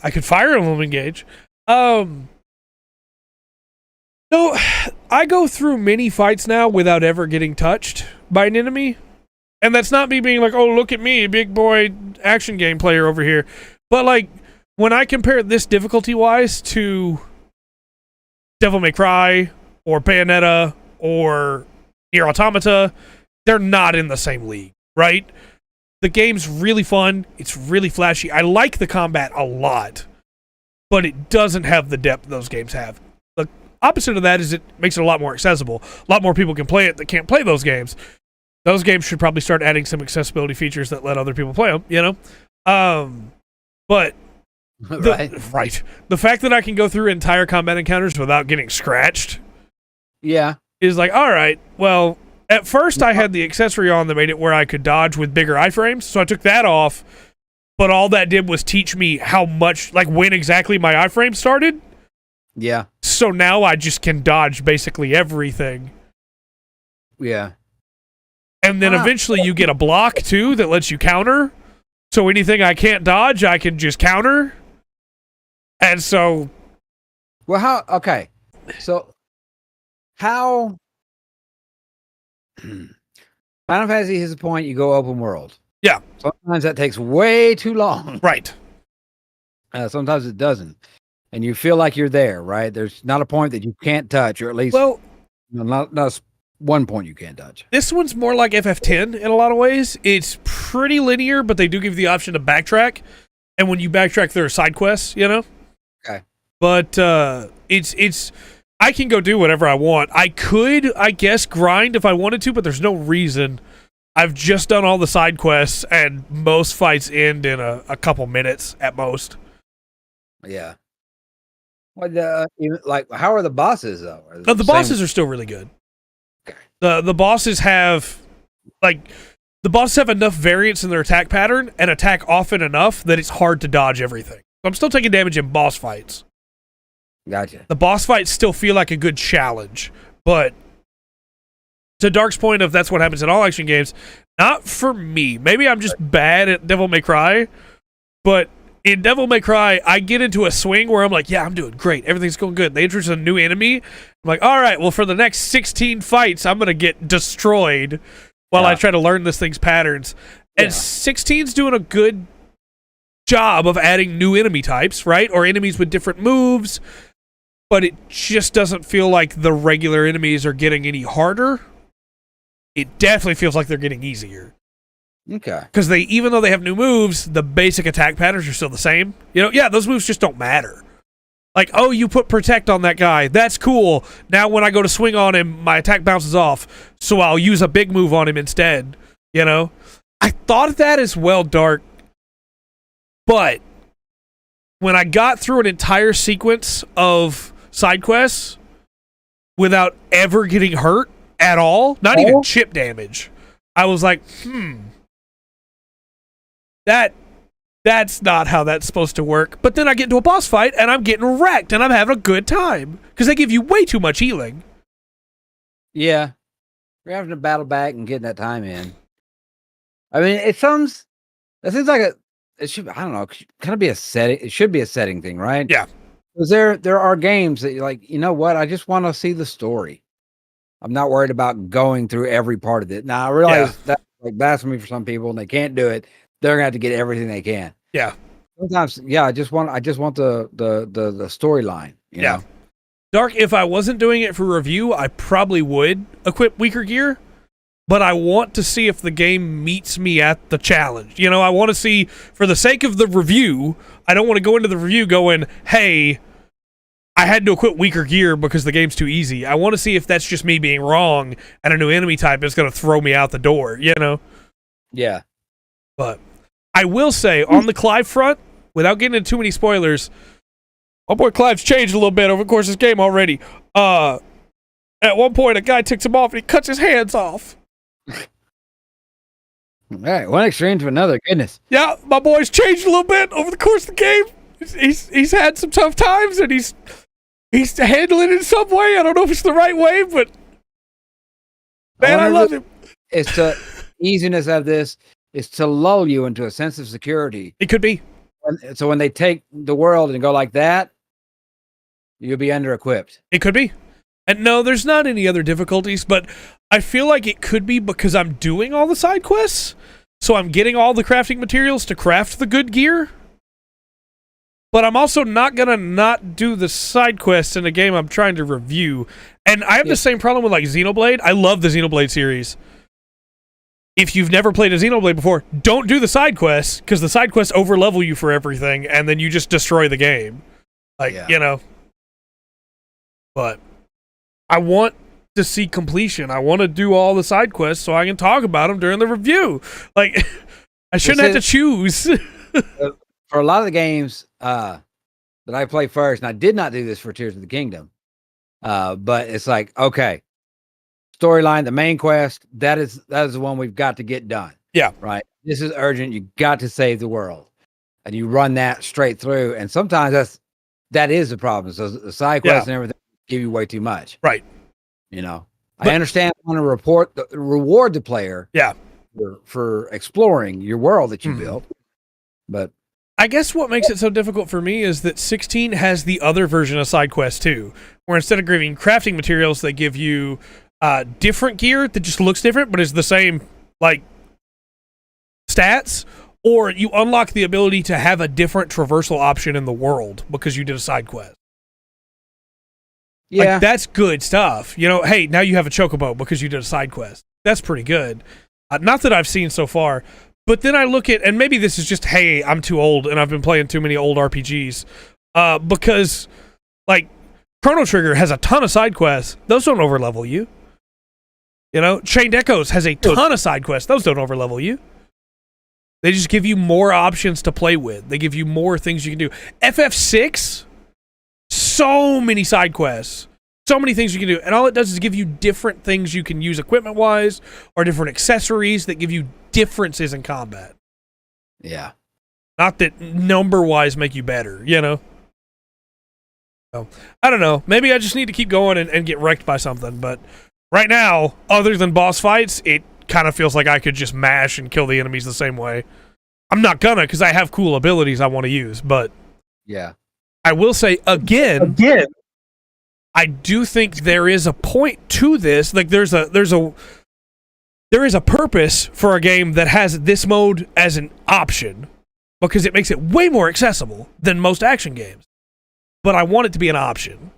I could Fire Emblem engage. No, I go through many fights now without ever getting touched by an enemy. And that's not me being like, oh, look at me, big boy action game player over here. But like, when I compare this difficulty-wise to Devil May Cry or Bayonetta or Nier Automata, they're not in the same league, right? The game's really fun. It's really flashy. I like the combat a lot, but it doesn't have the depth those games have. The opposite of that is it makes it a lot more accessible. A lot more people can play it that can't play those games. Those games should probably start adding some accessibility features that let other people play them, But right. The fact that I can go through entire combat encounters without getting scratched, is like, all right, well, at first I had the accessory on that made it where I could dodge with bigger iframes, so I took that off, but all that did was teach me how much, like when exactly my iframe started. Yeah. So now I just can dodge basically everything. Yeah. And then eventually you get a block too that lets you counter. So anything I can't dodge, I can just counter. And so... Well, how... Okay. So, how... Final Fantasy is the point you go open world. Yeah. Sometimes that takes way too long. Right. Sometimes it doesn't. And you feel like you're there, right? There's not a point that you can't touch, or at least... Well... Not one point you can't touch. This one's more like FF10 in a lot of ways. It's pretty linear, but they do give you the option to backtrack. And when you backtrack, there are side quests, Okay. But it's I can go do whatever I want. I could, I guess, grind if I wanted to, but there's no reason. I've just done all the side quests, and most fights end in a couple minutes at most. Yeah. What how are the bosses though? The bosses are still really good. Okay. The bosses have enough variance in their attack pattern and attack often enough that it's hard to dodge everything. So I'm still taking damage in boss fights. Gotcha. The boss fights still feel like a good challenge, but to Dark's point of that's what happens in all action games, not for me. Maybe I'm just bad at Devil May Cry, but in Devil May Cry, I get into a swing where I'm like, yeah, I'm doing great. Everything's going good. They introduce a new enemy. I'm like, all right, well, for the next 16 fights, I'm going to get destroyed while I try to learn this thing's patterns. And 16's doing a good job of adding new enemy types, right? Or enemies with different moves. but it just doesn't feel like the regular enemies are getting any harder. It definitely feels like they're getting easier. Okay. Because even though they have new moves, the basic attack patterns are still the same. Those moves just don't matter. Like, oh, you put protect on that guy. That's cool. Now when I go to swing on him, my attack bounces off, so I'll use a big move on him instead. I thought of that as well, Dark. But when I got through an entire sequence of side quests without ever getting hurt at all, not even chip damage, I was like, that's not how that's supposed to work. But then I get into a boss fight, and I'm getting wrecked, and I'm having a good time. Because they give you way too much healing. Yeah. You're having to battle back and getting that time in. I mean, it seems like it should, I don't know, kind of be a setting. It should be a setting thing, right? Yeah. Because there are games that you're like, you know what? I just want to see the story. I'm not worried about going through every part of it. Now, I realize that's like blasphemy for some people, and they can't do it. They're gonna have to get everything they can. Yeah. Sometimes, I just want the storyline. You know? Dark, if I wasn't doing it for review, I probably would equip weaker gear. But I want to see if the game meets me at the challenge. I want to see, for the sake of the review, I don't want to go into the review going, hey, I had to equip weaker gear because the game's too easy. I want to see if that's just me being wrong and a new enemy type is going to throw me out the door, Yeah. But I will say, on the Clive front, without getting into too many spoilers, my boy Clive's changed a little bit over the course of this game already. At one point, a guy takes him off and he cuts his hands off. All right, one extreme to another. Goodness. Yeah, my boy's changed a little bit over the course of the game. He's had some tough times, and he's handling it in some way. I don't know if it's the right way, but man, I love him. It's the easiness of this is to lull you into a sense of security. It could be. So when they take the world and go like that, you'll be under-equipped. It could be. And no, there's not any other difficulties, but I feel like it could be because I'm doing all the side quests, so I'm getting all the crafting materials to craft the good gear. But I'm also not going to not do the side quests in a game I'm trying to review. And I have the same problem with, like, Xenoblade. I love the Xenoblade series. If you've never played a Xenoblade before, don't do the side quests, because the side quests overlevel you for everything, and then you just destroy the game. But I want to see completion. I want to do all the side quests so I can talk about them during the review. Like, I shouldn't have to choose. For a lot of the games that I play first, and I did not do this for Tears of the Kingdom, but it's like, okay, storyline, the main quest, that is the one we've got to get done. Yeah. Right. This is urgent. You got to save the world. And you run that straight through. And sometimes that is the problem. So the side quests and everything give you way too much. Right. I understand I want to reward the player for exploring your world that you built. But I guess what makes it so difficult for me is that 16 has the other version of side quests too, where instead of giving crafting materials, they give you different gear that just looks different, but is the same, like, stats, or you unlock the ability to have a different traversal option in the world because you did a side quest. Yeah. Like, that's good stuff. Hey, now you have a chocobo because you did a side quest. That's pretty good. Not that I've seen so far. But then I look at, and maybe this is just, hey, I'm too old and I've been playing too many old RPGs. Because, like, Chrono Trigger has a ton of side quests. Those don't overlevel you. Chained Echoes has a ton of side quests. Those don't overlevel you. They just give you more options to play with. They give you more things you can do. FF6, so many side quests. So many things you can do. And all it does is give you different things you can use equipment-wise or different accessories that give you differences in combat. Yeah. Not that number-wise make you better, So, I don't know. Maybe I just need to keep going and get wrecked by something. But right now, other than boss fights, it kind of feels like I could just mash and kill the enemies the same way. I'm not gonna, because I have cool abilities I want to use. But yeah, I will say, again, I do think there is a point to this. Like, there is a purpose for a game that has this mode as an option, because it makes it way more accessible than most action games. But I want it to be an option.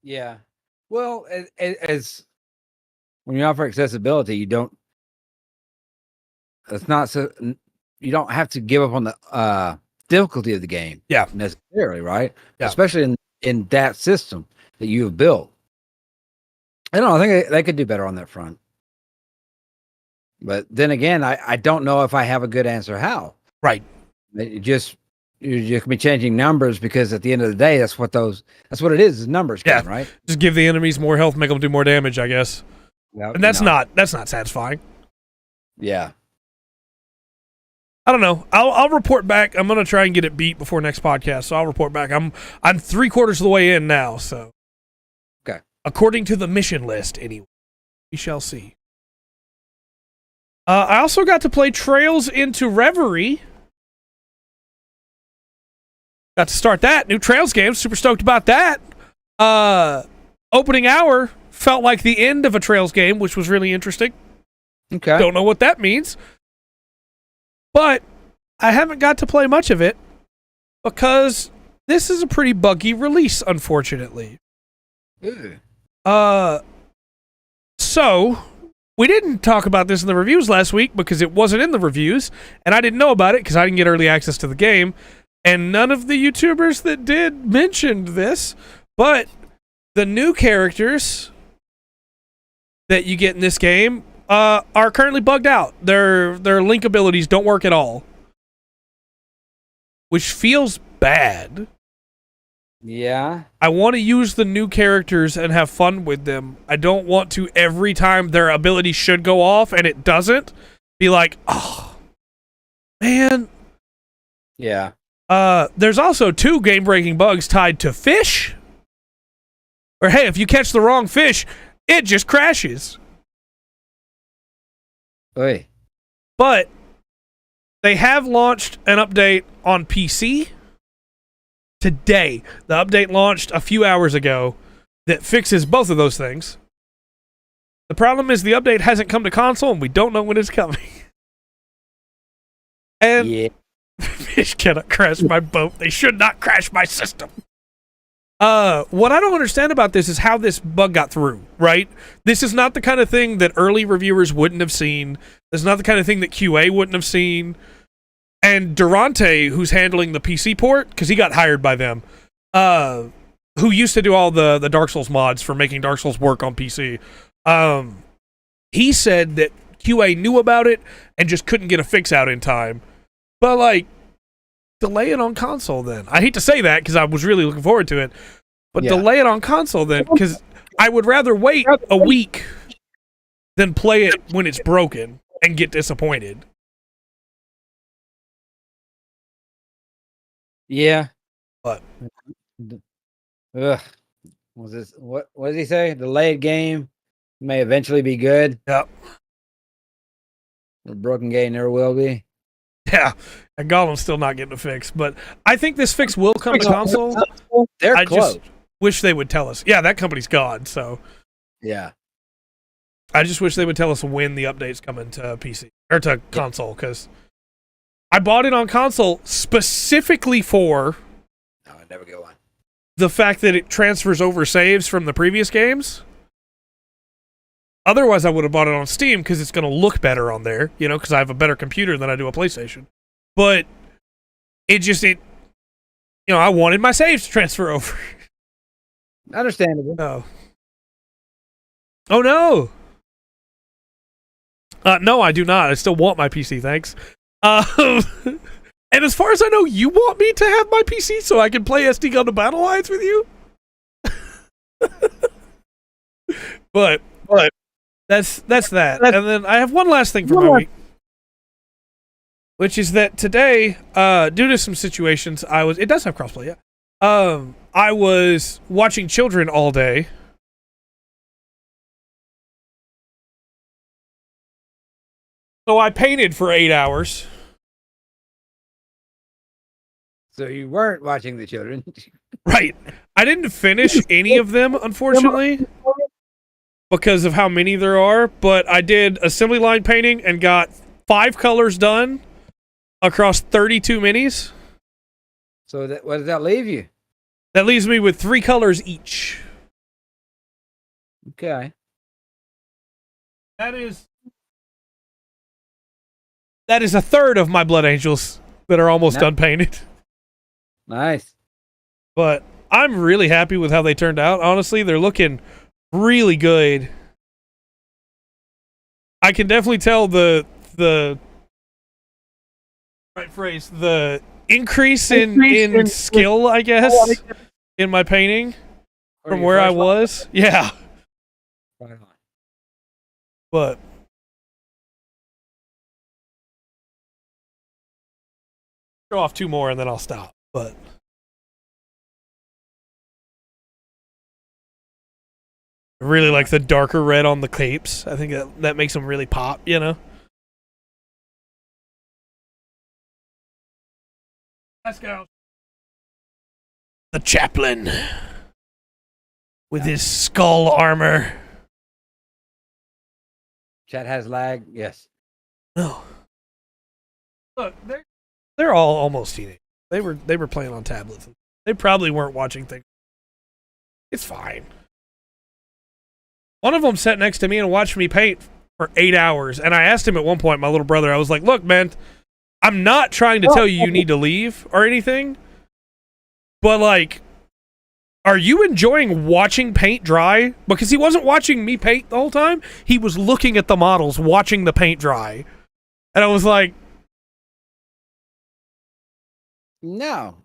Yeah. Well, as when you offer accessibility, you don't. It's not so. You don't have to give up on the difficulty of the game. Yeah. Necessarily, right? Yeah. Especially in that system that you have built. I don't know. I think they could do better on that front. But then again, I don't know if I have a good answer how. Right. You're just be changing numbers because at the end of the day, that's what it is numbers game, right? Just give the enemies more health, make them do more damage, I guess. Well, and that's not satisfying. Yeah. I don't know. I'll report back. I'm gonna try and get it beat before next podcast, so I'll report back. I'm 3/4 of the way in now, so okay. According to the mission list, anyway. We shall see. I also got to play Trails into Reverie. Got to start that new Trails game. Super stoked about that. Opening hour felt like the end of a Trails game, which was really interesting. Okay. Don't know what that means. But I haven't got to play much of it because this is a pretty buggy release, unfortunately. Ew. So we didn't talk about this in the reviews last week because it wasn't in the reviews, and I didn't know about it because I didn't get early access to the game, and none of the YouTubers that did mentioned this, but the new characters that you get in this game are currently bugged out. Their link abilities don't work at all, which feels bad. Yeah. I want to use the new characters and have fun with them. I don't want to, every time their ability should go off and it doesn't, be like, oh, man. Yeah. There's also 2 game-breaking bugs tied to fish. Or, hey, if you catch the wrong fish, it just crashes. Oy. But they have launched an update on PC today. The update launched a few hours ago that fixes both of those things. The problem is the update hasn't come to console, and we don't know when it's coming. And yeah. Fish cannot crash my boat. They should not crash my system. What I don't understand about this is how this bug got through, right? This is not the kind of thing that early reviewers wouldn't have seen. This is not the kind of thing that QA wouldn't have seen. And Durante, who's handling the PC port, because he got hired by them, who used to do all the Dark Souls mods for making Dark Souls work on PC, he said that QA knew about it and just couldn't get a fix out in time. But, like, delay it on console then. I hate to say that because I was really looking forward to it, but delay it on console then, because I would rather wait a week than play it when it's broken and get disappointed. Yeah. But what does he say? The late game may eventually be good. Yep. The broken game never will be. Yeah, and Golem's still not getting a fix, but I think this fix will come to console. They're close. Just wish they would tell us. Yeah, that company's gone, so. Yeah. I just wish they would tell us when the update's coming to PC, or to console, because I bought it on console specifically for No, I never go on. the fact that it transfers over saves from the previous games. Otherwise, I would have bought it on Steam because it's going to look better on there, you know, because I have a better computer than I do a PlayStation. But I wanted my saves to transfer over. Understandable. No. Oh, no. No, I do not. I still want my PC, thanks. And as far as I know, you want me to have my PC so I can play SD Gundam Battle Lines with you? But that's that. And then I have one last thing for my week, which is that today, due to some situations, it does have crossplay, yeah. I was watching children all day. So I painted for 8 hours. So you weren't watching the children. Right. I didn't finish any of them, unfortunately, because of how many there are, but I did assembly line painting and got 5 colors done across 32 minis. So what does that leave you? That leaves me with 3 colors each. Okay. That is a third of my Blood Angels that are almost unpainted. Nice. But I'm really happy with how they turned out. Honestly, they're looking really good. I can definitely tell the right phrase, the increase in skill, I guess, in my painting from where I was. Yeah. Right on. But show off 2 more and then I'll stop. But I really like the darker red on the capes. I think that makes them really pop, you know? Let's go. The chaplain with his skull armor. Chat has lag. Yes. No. Look, they're all almost teenage. They were playing on tablets. They probably weren't watching things. It's fine. One of them sat next to me and watched me paint for 8 hours. And I asked him at one point, my little brother, I was like, look, man, I'm not trying to tell you need to leave or anything. But, like, are you enjoying watching paint dry? Because he wasn't watching me paint the whole time. He was looking at the models, watching the paint dry. And I was like, no.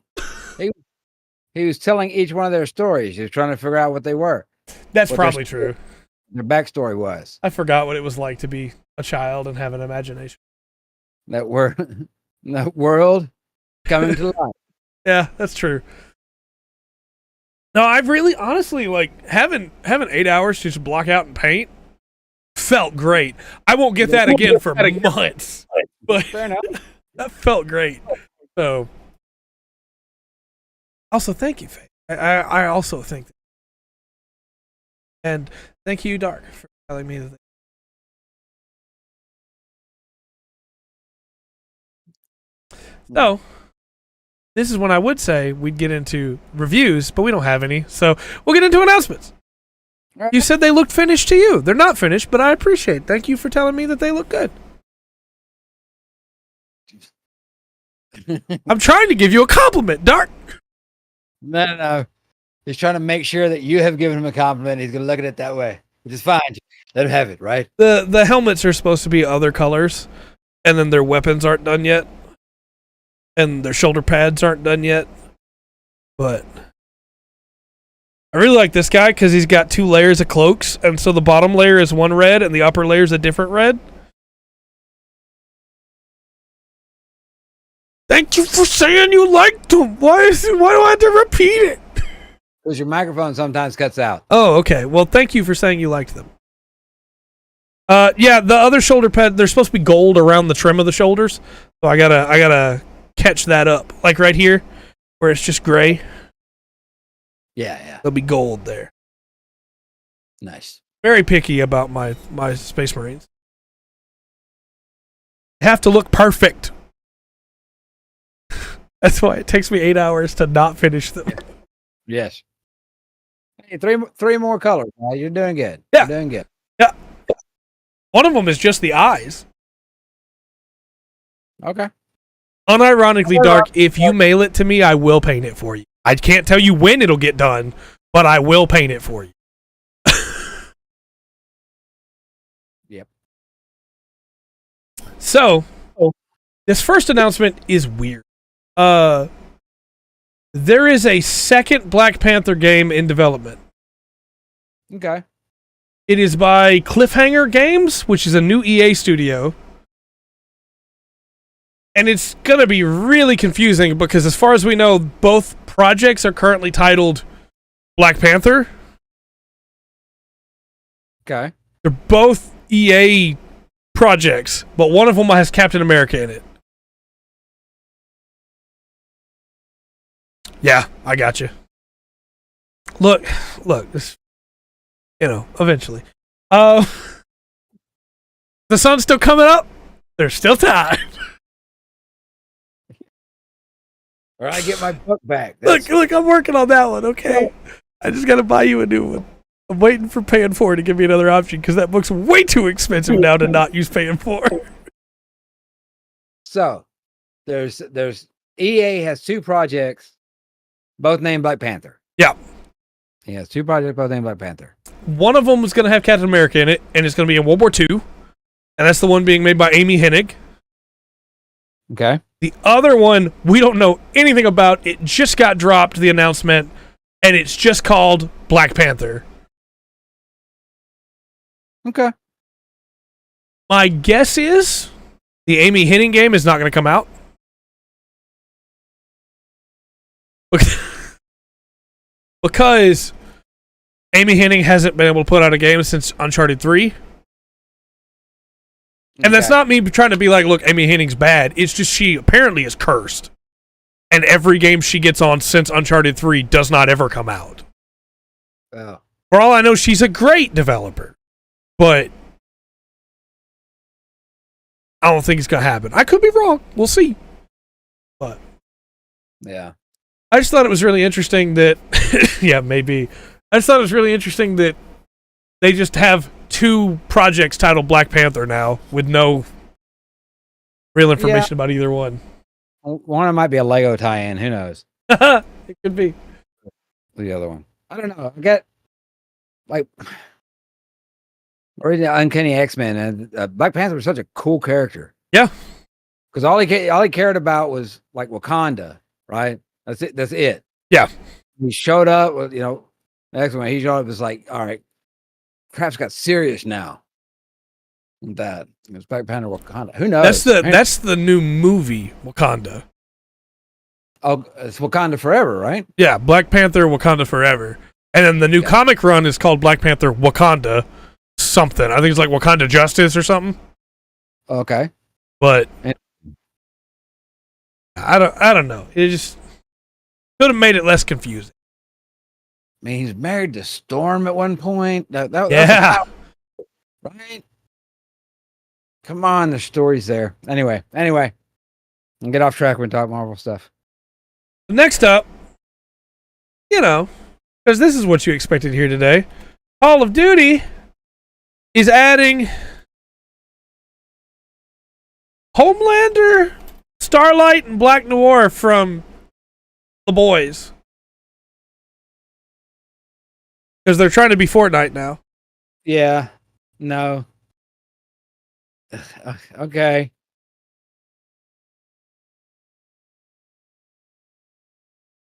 He was telling each one of their stories. He was trying to figure out what they were. That's probably true. Their backstory was. I forgot what it was like to be a child and have an imagination. That world coming to life. Yeah, that's true. No, I've really, honestly, like, having 8 hours to just block out and paint felt great. I won't get that again for months. But fair enough. That felt great. So, also, thank you, Faye. I also think that. And thank you, Dark, for telling me that. So, this is when I would say we'd get into reviews, but we don't have any. So, we'll get into announcements. Right. You said they looked finished to you. They're not finished, but I appreciate it. Thank you for telling me that they look good. I'm trying to give you a compliment, Dark. No. He's trying to make sure that you have given him a compliment. He's going to look at it that way, which is fine. Let him have it, right? The helmets are supposed to be other colors, and then their weapons aren't done yet, and their shoulder pads aren't done yet. But I really like this guy because he's got 2 layers of cloaks, and so the bottom layer is one red, and the upper layer is a different red. Thank you for saying you liked him. Why do I have to repeat it? Because your microphone sometimes cuts out. Oh, okay. Well, thank you for saying you liked them. Yeah, the other shoulder pad, they're supposed to be gold around the trim of the shoulders. So I gotta catch that up. Like right here, where it's just gray. Yeah. There'll be gold there. Nice. Very picky about my Space Marines. They have to look perfect. That's why it takes me 8 hours to not finish them. Yes. Hey, three more colors. You're doing good. Yeah. You're doing good. Yeah. One of them is just the eyes. Okay. Unironically, Dark, if you mail it to me, I will paint it for you. I can't tell you when it'll get done, but I will paint it for you. Yep. So, this first announcement is weird. There is a second Black Panther game in development. Okay. It is by Cliffhanger Games, which is a new EA studio. And it's going to be really confusing because as far as we know, both projects are currently titled Black Panther. Okay. They're both EA projects, but one of them has Captain America in it. Yeah, I got you. Look, this, eventually. The sun's still coming up. There's still time. Or I get my book back. Look, I'm working on that one, okay? I just got to buy you a new one. I'm waiting for Paying 4 to give me another option because that book's way too expensive now to not use Paying 4. So there's EA has 2 projects, both named Black Panther. Yeah. He has 2 projects, both named Black Panther. One of them is going to have Captain America in it, and it's going to be in World War II, and that's the one being made by Amy Hennig. Okay. The other one, we don't know anything about. It just got dropped, the announcement, and it's just called Black Panther. Okay. My guess is the Amy Hennig game is not going to come out. Because Amy Hennig hasn't been able to put out a game since Uncharted 3. And that's not me trying to be like, look, Amy Hennig's bad. It's just she apparently is cursed. And every game she gets on since Uncharted 3 does not ever come out. Oh. For all I know, she's a great developer. But I don't think it's going to happen. I could be wrong. We'll see. But yeah. I just thought it was really interesting that yeah, maybe. I just thought it was really interesting that they just have 2 projects titled Black Panther now with no real information about either one. One of them might be a Lego tie-in. Who knows? It could be. The other one. I don't know. I get like or the Uncanny X-Men, and Black Panther was such a cool character. Yeah. Because all he cared about was like Wakanda, right? That's it. That's it. Yeah. He showed up with, next one he showed up was like, all right, crap's got serious now. That it was Black Panther Wakanda. Who knows? That's the new movie, Wakanda. Oh, it's Wakanda Forever, right? Yeah, Black Panther Wakanda Forever. And then the new comic run is called Black Panther Wakanda something. I think it's like Wakanda Justice or something. Okay. But I don't know. It just could have made it less confusing. I mean, he's married to Storm at one point. Yeah. Right? Come on, the story's there. Anyway. And get off track when we talk Marvel stuff. Next up, because this is what you expected here today, Call of Duty is adding Homelander, Starlight, and Black Noir from The Boys. Because they're trying to be Fortnite now. Yeah. No. Okay.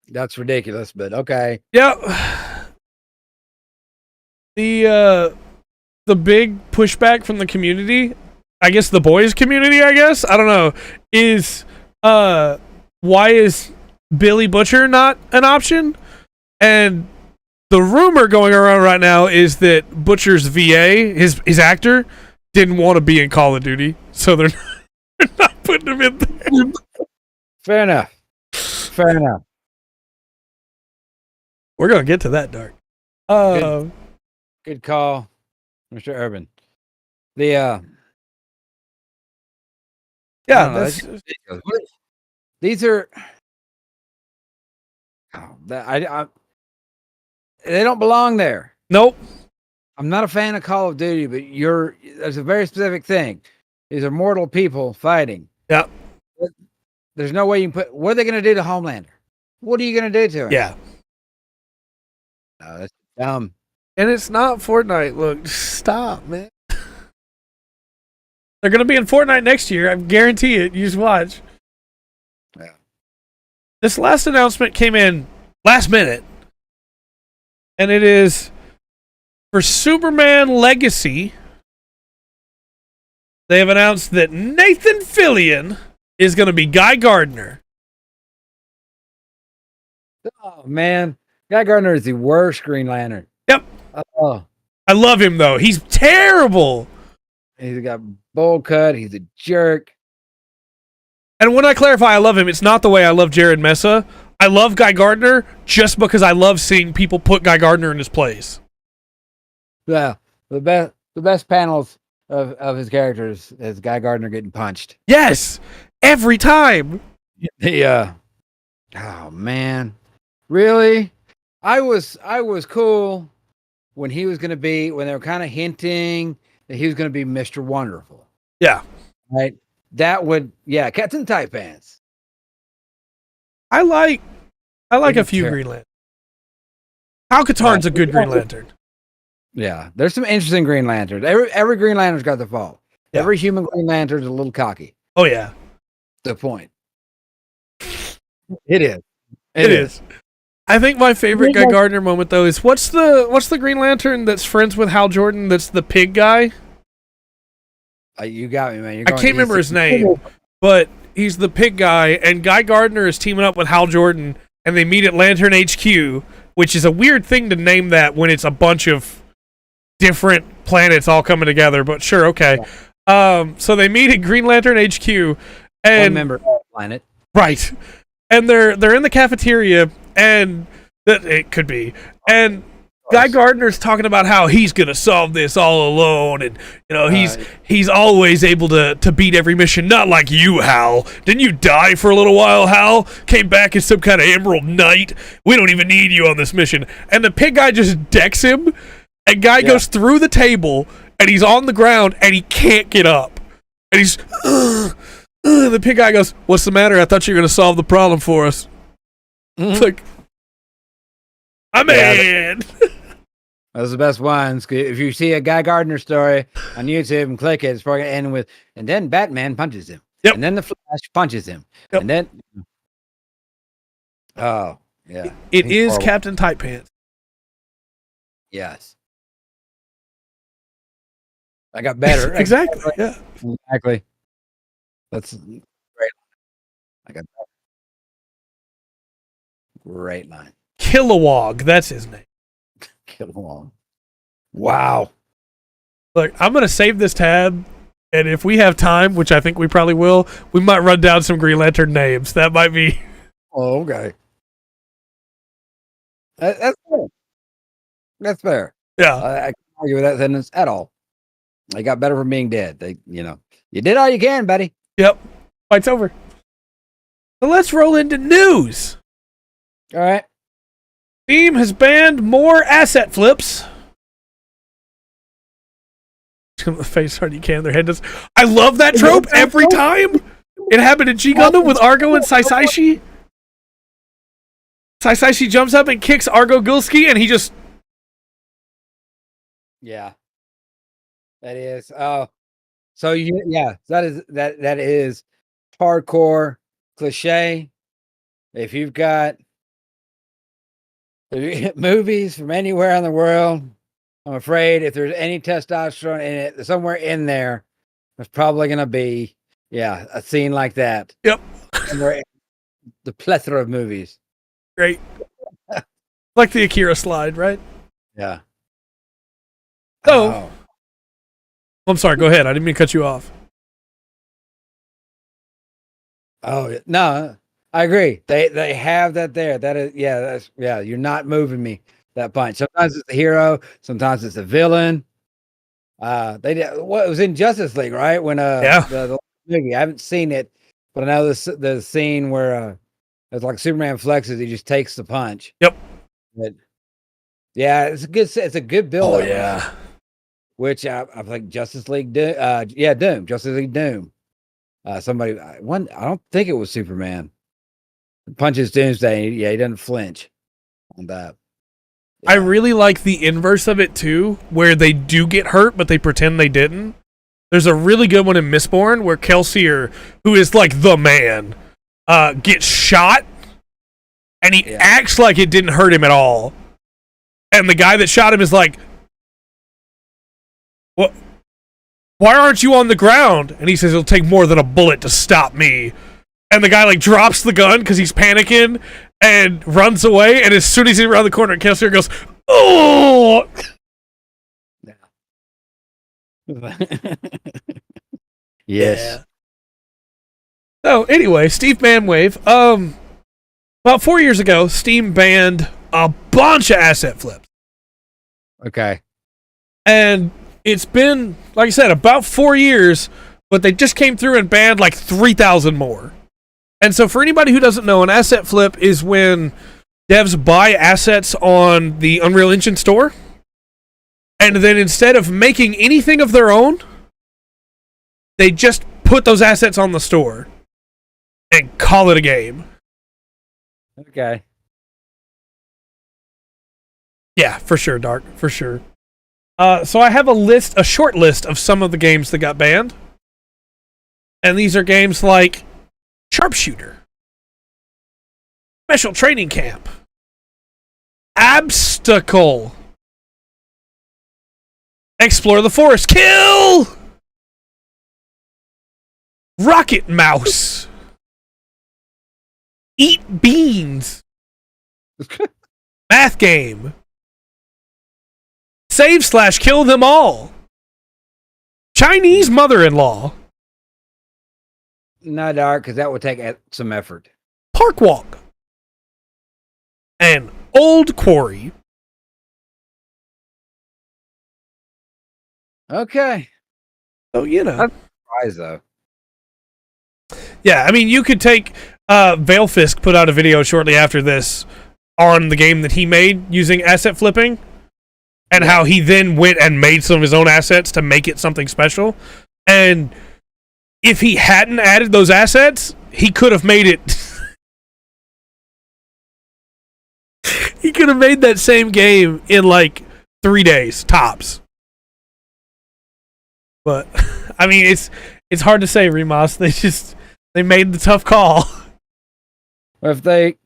That's ridiculous, but okay. Yeah. The big pushback from the community, I guess the boys community, I don't know, is why is Billy Butcher not an option? And the rumor going around right now is that Butcher's VA, his actor, didn't want to be in Call of Duty, so they're not putting him in there. Fair enough. We're gonna get to that, Dark. Good call, Mr. Urban. These are they don't belong there. Nope. I'm not a fan of Call of Duty, but there's a very specific thing. These are mortal people fighting. Yeah. There's no way you can put. What are they going to do to Homelander? What are you going to do to him? Yeah. No, that's dumb. And it's not Fortnite. Look, stop, man. They're going to be in Fortnite next year. I guarantee it. You just watch. Yeah. This last announcement came in last minute. And it is for Superman Legacy. They have announced that Nathan Fillion is going to be Guy Gardner. Oh, man. Guy Gardner is the worst Green Lantern. Yep. Oh. I love him, though. He's terrible. He's got bowl cut. He's a jerk. And when I clarify I love him, it's not the way I love Jared Mesa. I love Guy Gardner just because I love seeing people put Guy Gardner in his place. Yeah. The best panels of his characters is Guy Gardner getting punched. Yes. Every time. Oh man. Really? I was cool when he was going to be, when they were kind of hinting that he was going to be Mr. Wonderful. Yeah. Right. That would, Captain Tight Pants. I like a few Green Lanterns. Hal Katarn's a good Green Lantern. Yeah. There's some interesting Green Lanterns. Every Green Lantern's got their fault. Yeah. Every human Green Lantern's a little cocky. Oh, yeah. The point. It is. It is. I think my favorite Guy Gardner moment though is what's the Green Lantern that's friends with Hal Jordan that's the pig guy? You got me, man. I can't remember his name, but he's the pig guy, and Guy Gardner is teaming up with Hal Jordan, and they meet at Lantern HQ, which is a weird thing to name that when it's a bunch of different planets all coming together, but sure, okay. So they meet at Green Lantern HQ, and member planet. Right. And they're in the cafeteria, and it could be. And Guy Gardner's talking about how he's gonna solve this all alone, and he's always able to beat every mission. Not like you, Hal. Didn't you die for a little while, Hal? Came back as some kind of Emerald Knight. We don't even need you on this mission. And the pig guy just decks him, and Guy goes through the table, and he's on the ground, and he can't get up, and he's. The pig guy goes, "What's the matter? I thought you were going to solve the problem for us." Mm-hmm. It's like, I'm in. Those are the best ones. If you see a Guy Gardner story on YouTube and click it, it's probably going to end with, and then Batman punches him. Yep. And then the Flash punches him. Yep. And then, oh, yeah. It is horrible. Captain Tight Pants. Yes. I got better. Exactly. Yeah. Exactly. That's great. I got that. Great line. Kilowog, that's his name. Kilowog. Wow. Look, I'm going to save this tab, and if we have time, which I think we probably will, we might run down some Green Lantern names. That might be... Oh, okay. That's fair. That's fair. Yeah. I can't argue with that sentence at all. They got better from being dead. You did all you can, buddy. Yep. Fight's over. So let's roll into news. All right. Steam has banned more asset flips. The face hard you can. Their head does. I love that trope every time. It happened in G-Gundam with Argo and Saisaishi. Saisaishi jumps up and kicks Argo Gulski, and he just... Yeah. That is... Oh. So that is hardcore cliche. If you've got movies from anywhere in the world, I'm afraid if there's any testosterone in it, somewhere in there, there's probably going to be a scene like that. Yep. The plethora of movies. Great. Like the Akira slide, right? Yeah. Oh. I'm sorry, go ahead. I didn't mean to cut you off. Oh, no, I agree. They have that there. That is, you're not moving me, that punch. Sometimes it's the hero, sometimes it's the villain. They did it was in Justice League, right? When the movie. I haven't seen it, but I know the scene where it's like Superman flexes, he just takes the punch. Yep. But it's a good build. Oh yeah. Which I think Justice League Doom. Justice League Doom. I don't think it was Superman. Punches Doomsday. Yeah, he doesn't flinch on that. Yeah. I really like the inverse of it too, where they do get hurt, but they pretend they didn't. There's a really good one in Mistborn where Kelsier, who is like the man, gets shot, and he acts like it didn't hurt him at all. And the guy that shot him is like, "What? Why aren't you on the ground?" And he says, "It'll take more than a bullet to stop me." And the guy like drops the gun because he's panicking and runs away. And as soon as he's around the corner, Kelsier goes, "Oh!" Yes. Yeah. So anyway, Steve Manwave. About 4 years ago, Steam banned a bunch of asset flips. Okay. And it's been, like I said, about 4 years, but they just came through and banned like 3,000 more. And so for anybody who doesn't know, an asset flip is when devs buy assets on the Unreal Engine store, And then instead of making anything of their own, they just put those assets on the store and call it a game. Okay. Yeah, for sure, Dark. For sure. So I have a short list of some of the games that got banned. And these are games like Sharpshooter, Special Training Camp, Abstacle, Explore the Forest, Kill, Rocket Mouse, Eat Beans, Math Game, Save/Kill Them All, Chinese Mother-in-Law, No, Dark, because that would take some effort. Park Walk, and Old Quarry. Okay. So, you know. That's a surprise, though. Yeah, I mean, you could take... Valefisk put out a video shortly after this on the game that he made using asset flipping, and how he then went and made some of his own assets to make it something special. And if he hadn't added those assets, he could have made it... he could have made that same game in, like, 3 days, tops. But, I mean, it's hard to say, Remas. They made the tough call. If they,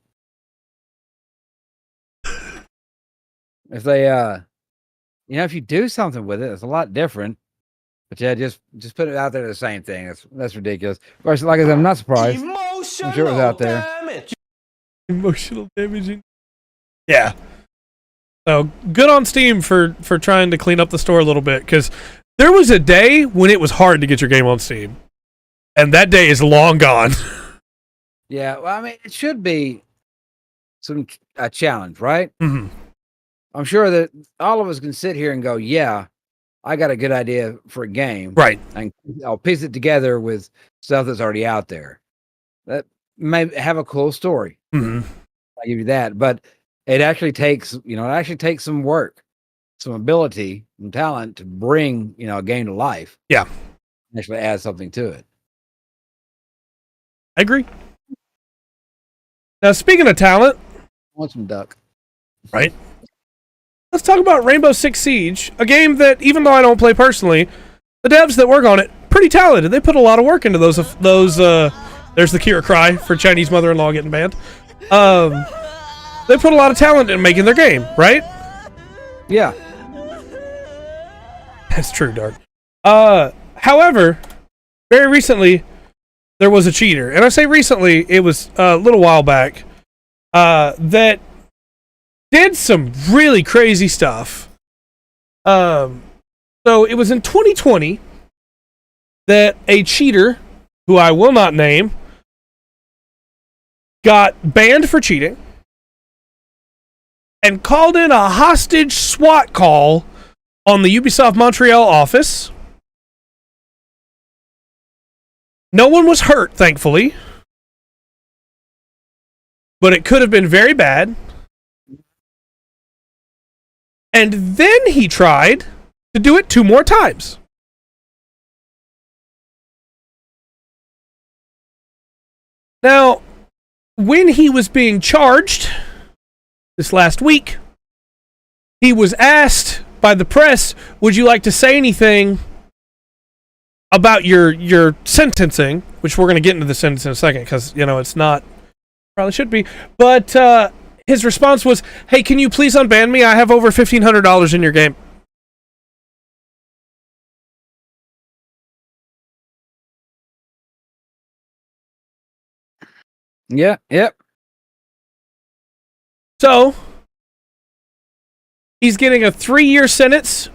if you do something with it, it's a lot different. But yeah, just put it out there, the same thing. That's ridiculous. Of course, like I said, I'm not surprised. I'm sure it was out there. Emotional damaging. Yeah. So good on Steam for trying to clean up the store a little bit, because there was a day when it was hard to get your game on Steam, and that day is long gone. Yeah, well, I mean, it should be a challenge, right? Mm-hmm. I'm sure that all of us can sit here and go, yeah, I got a good idea for a game. Right. And I'll piece it together with stuff that's already out there. That may have a cool story. Mm-hmm. I'll give you that. But it actually takes, some work, some ability, and talent to bring, a game to life. Yeah. Actually add something to it. I agree. Now, speaking of talent, I want some duck. Right? Let's talk about Rainbow Six Siege, a game that, even though I don't play personally, the devs that work on it, pretty talented. They put a lot of work into those. There's the Kira cry for Chinese mother-in-law getting banned. They put a lot of talent in making their game, right? Yeah. That's true, Dark. However, very recently, there was a cheater. And I say recently, it was a little while back, that did some really crazy stuff. So it was in 2020 that a cheater, who I will not name, got banned for cheating and called in a hostage SWAT call on the Ubisoft Montreal office. No one was hurt, thankfully, but it could have been very bad. And then he tried to do it 2 more times. Now, when he was being charged this last week, he was asked by the press, would you like to say anything about your sentencing, which we're going to get into the sentence in a second, because, it's not, probably should be, but his response was, hey, can you please unban me? I have over $1,500 in your game. Yeah, yep. So, he's getting a 3-year sentence,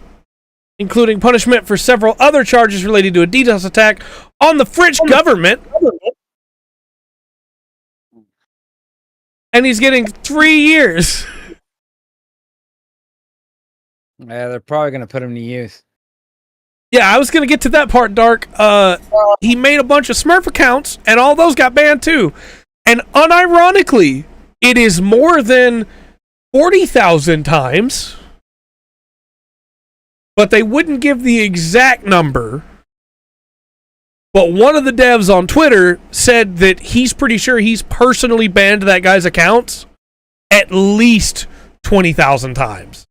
including punishment for several other charges related to a DDoS attack on the French government. And he's getting 3 years. Yeah, they're probably going to put him to use. Yeah, I was going to get to that part, Dark. He made a bunch of Smurf accounts, and all those got banned too. And unironically, it is more than 40,000 times but they wouldn't give the exact number. But one of the devs on Twitter said that he's pretty sure he's personally banned that guy's accounts at least 20,000 times.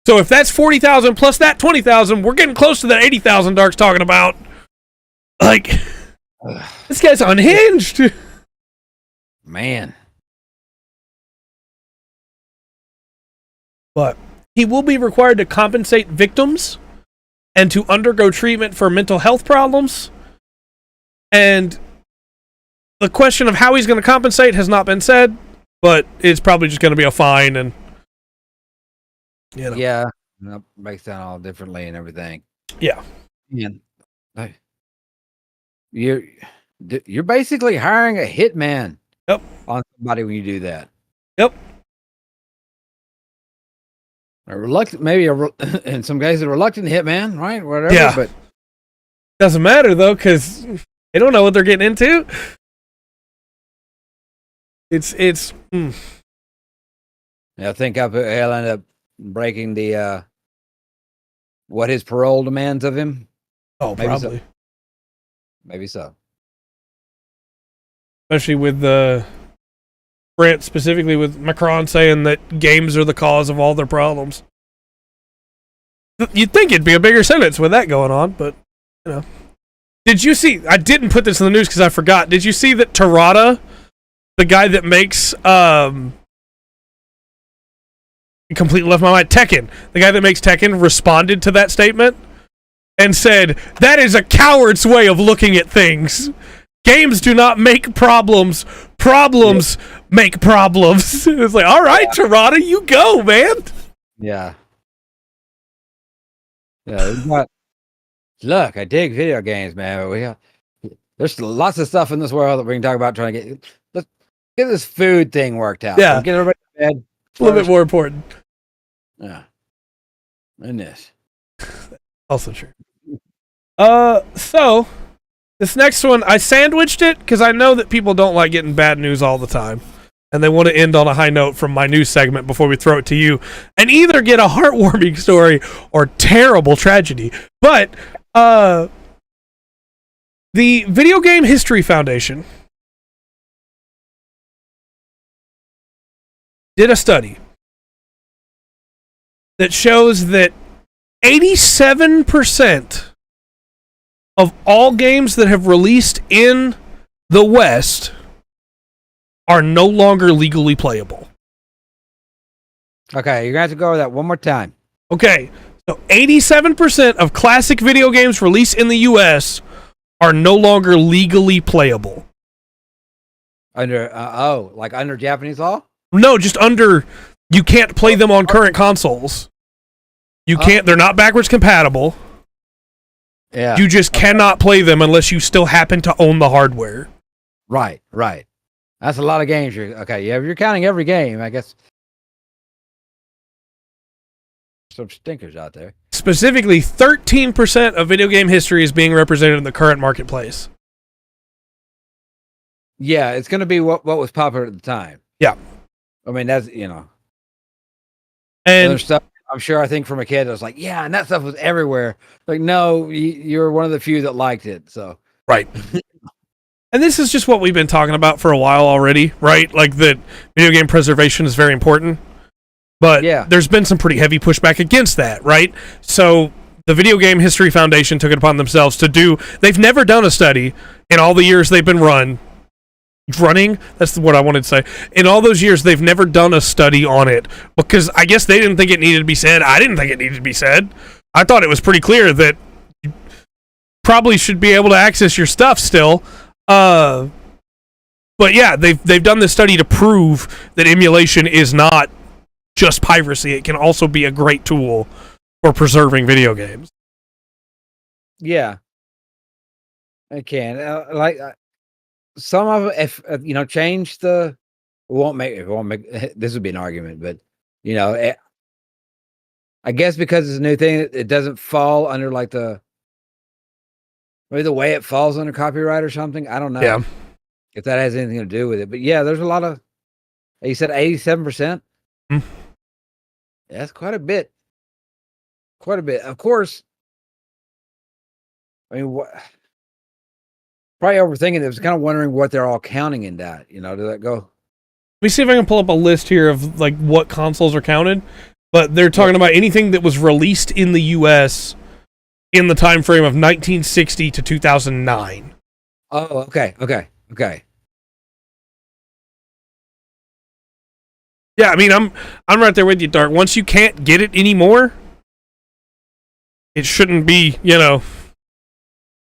So if that's 40,000 plus that 20,000, we're getting close to that 80,000 Dark's talking about. Like, this guy's unhinged. Man. But he will be required to compensate victims and to undergo treatment for mental health problems. And the question of how he's going to compensate has not been said, but it's probably just going to be a fine and, you know. Yeah, that breaks down all differently and everything. Yeah. Man, you're basically hiring a hitman. Yep. On somebody when you do that. Yep. A reluctant, maybe in some cases, a reluctant hitman, right? Whatever. Yeah. But doesn't matter though, because they don't know what they're getting into. It's. Yeah, I think he'll end up breaking the what his parole demands of him. Oh, maybe probably. So. Maybe so. Especially with France, specifically with Macron saying that games are the cause of all their problems. You'd think it'd be a bigger sentence with that going on, but, you know. Did you see, I didn't put this in the news because I forgot, did you see that Terada, the guy that makes, completely left my mind, Tekken, the guy that makes Tekken responded to that statement and said, that is a coward's way of looking at things. Games do not make problems. Problems make problems. It's like, all right, Terada, you go, man. Yeah. Yeah. Look, I dig video games, man. There's lots of stuff in this world that we can talk about trying to let's get this food thing worked out. Yeah. Get everybody to bed. A little bit more important. Yeah. And this. Also true. So this next one, I sandwiched it because I know that people don't like getting bad news all the time. And they want to end on a high note from my news segment before we throw it to you. And either get a heartwarming story or terrible tragedy. But the Video Game History Foundation did a study that shows that 87% of all games that have released in the West are no longer legally playable. Okay, you're going to have to go over that one more time. Okay, so 87% of classic video games released in the U.S. are no longer legally playable. Under, like under Japanese law? No, just under, you can't play them on current consoles. You can't, they're not backwards compatible. Yeah. You just cannot play them unless you still happen to own the hardware. Right. That's a lot of games. Okay, yeah, if you're counting every game, I guess. Some stinkers out there. Specifically, 13% of video game history is being represented in the current marketplace. Yeah, it's going to be what was popular at the time. Yeah. I mean, that's, you know. And there's stuff, I'm sure, I think from a kid, I was like, yeah, and that stuff was everywhere. Like, no, you're one of the few that liked it, so. Right. And this is just what we've been talking about for a while already, right? Like that video game preservation is very important. But there's been some pretty heavy pushback against that, right? So the Video Game History Foundation took it upon themselves to do, they've never done a study in all the years they've been running, that's what I wanted to say. In all those years, they've never done a study on it because I guess they didn't think it needed to be said. I didn't think it needed to be said. I thought it was pretty clear that you probably should be able to access your stuff still. But yeah, they've done this study to prove that emulation is not just piracy. It can also be a great tool for preserving video games. Yeah, it can. Some of it, if change the. It won't make. This would be an argument, but I guess because it's a new thing, it doesn't fall under like maybe the way it falls under copyright or something. I don't know. Yeah. If that has anything to do with it, but yeah, there's a lot of. You said 87%. Mm. That's quite a bit. quite a bit. Of course, I mean, probably overthinking it. I was kind of wondering what they're all counting in that. Did that go? Let me see if I can pull up a list here of like what consoles are counted. But they're talking about anything that was released in the U.S. in the time frame of 1960 to 2009. Oh, okay. Yeah, I mean, I'm right there with you, Dark. Once you can't get it anymore, it shouldn't be, Yeah,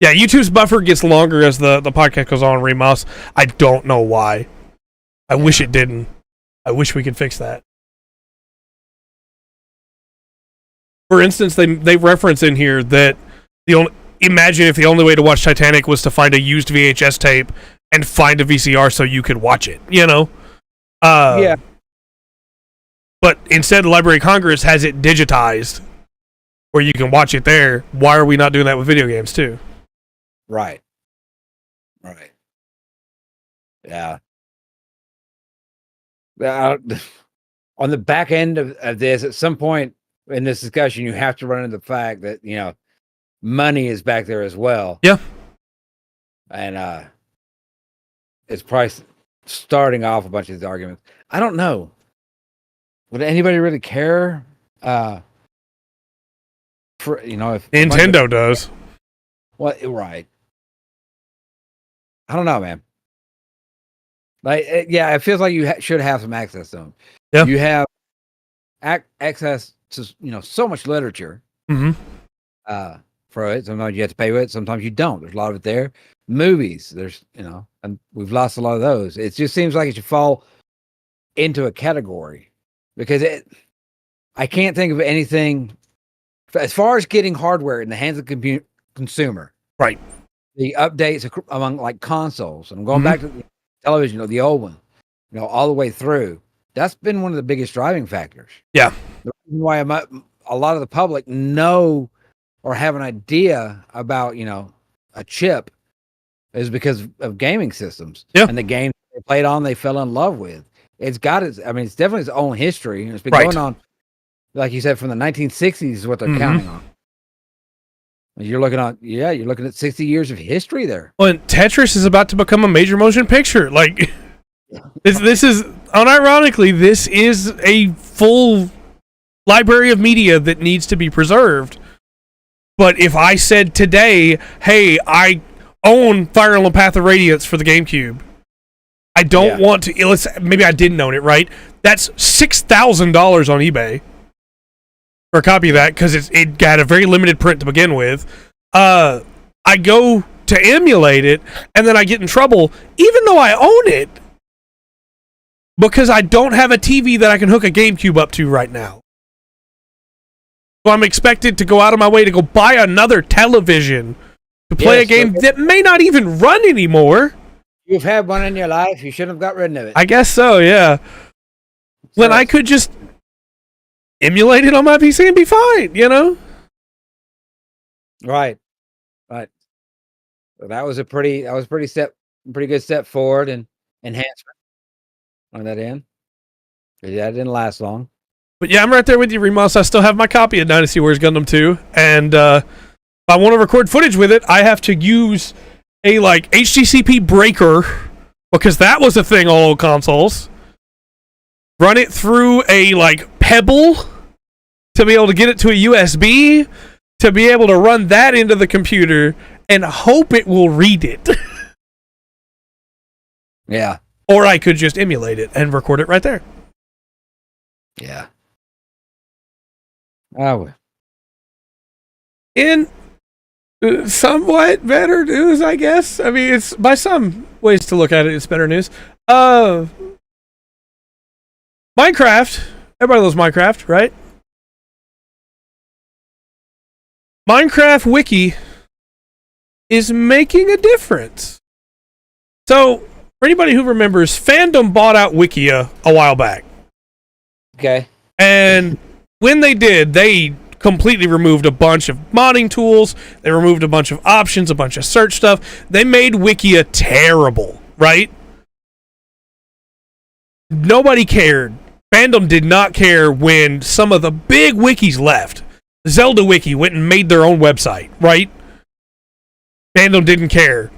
YouTube's buffer gets longer as the podcast goes on, Remus. I don't know why. I wish it didn't. I wish we could fix that. For instance, they reference in here that imagine if the only way to watch Titanic was to find a used VHS tape and find a VCR so you could watch it, Yeah. But instead, the Library of Congress has it digitized where you can watch it there. Why are we not doing that with video games, too? Right. Yeah. On the back end of this, at some point in this discussion, you have to run into the fact that, money is back there as well. Yeah. And it's probably starting off a bunch of these arguments. I don't know. Would anybody really care? If Nintendo does. Well, right. I don't know, man. Like, it feels like you should have some access to them. Yeah. You have access to, so much literature. Mm-hmm. For it. Sometimes you have to pay with it. Sometimes you don't. There's a lot of it there. Movies, there's, and we've lost a lot of those. It just seems like it should fall into a category because I can't think of anything as far as getting hardware in the hands of the consumer. Right. The updates among like consoles, and I'm going back to the television, the old one, all the way through. That's been one of the biggest driving factors. Yeah. The reason why a lot of the public know or have an idea about, a chip is because of gaming systems. Yeah. And the games they played on, they fell in love with. It's definitely its own history. And it's been going on, like you said, from the 1960s is what they're counting on. You're looking at 60 years of history there. Well, and Tetris is about to become a major motion picture. Like, this is, unironically, this is a full library of media that needs to be preserved. But if I said today, hey, I own Fire Emblem Path of Radiance for the GameCube, I don't want to, maybe I didn't own it, right? That's $6,000 on eBay for a copy of that because it got a very limited print to begin with. I go to emulate it, and then I get in trouble, even though I own it, because I don't have a TV that I can hook a GameCube up to right now. So I'm expected to go out of my way to go buy another television to play a game that may not even run anymore. You've had one in your life. You shouldn't have got rid of it. I guess so, yeah. When I could just emulate it on my PC and be fine, Right. So that was a pretty good step forward and enhancement on that end. That didn't last long. But yeah, I'm right there with you, Remus. I still have my copy of Dynasty Warriors Gundam 2, and if I want to record footage with it, I have to use a HDCP breaker, because that was a thing on old consoles. Run it through a Pebble to be able to get it to a USB, to be able to run that into the computer and hope it will read it. Yeah. Or I could just emulate it and record it right there. Yeah. Oh. In somewhat better news, I guess. I mean, it's by some ways to look at it, it's better news. Minecraft. Everybody loves Minecraft, right? Minecraft Wiki is making a difference. So, for anybody who remembers, Fandom bought out Wikia a while back. Okay. And when they did, they completely removed a bunch of modding tools. They removed a bunch of options, a bunch of search stuff. They made Wikia terrible, right? Nobody cared. Fandom did not care when some of the big wikis left. Zelda Wiki went and made their own website, right? Fandom didn't care.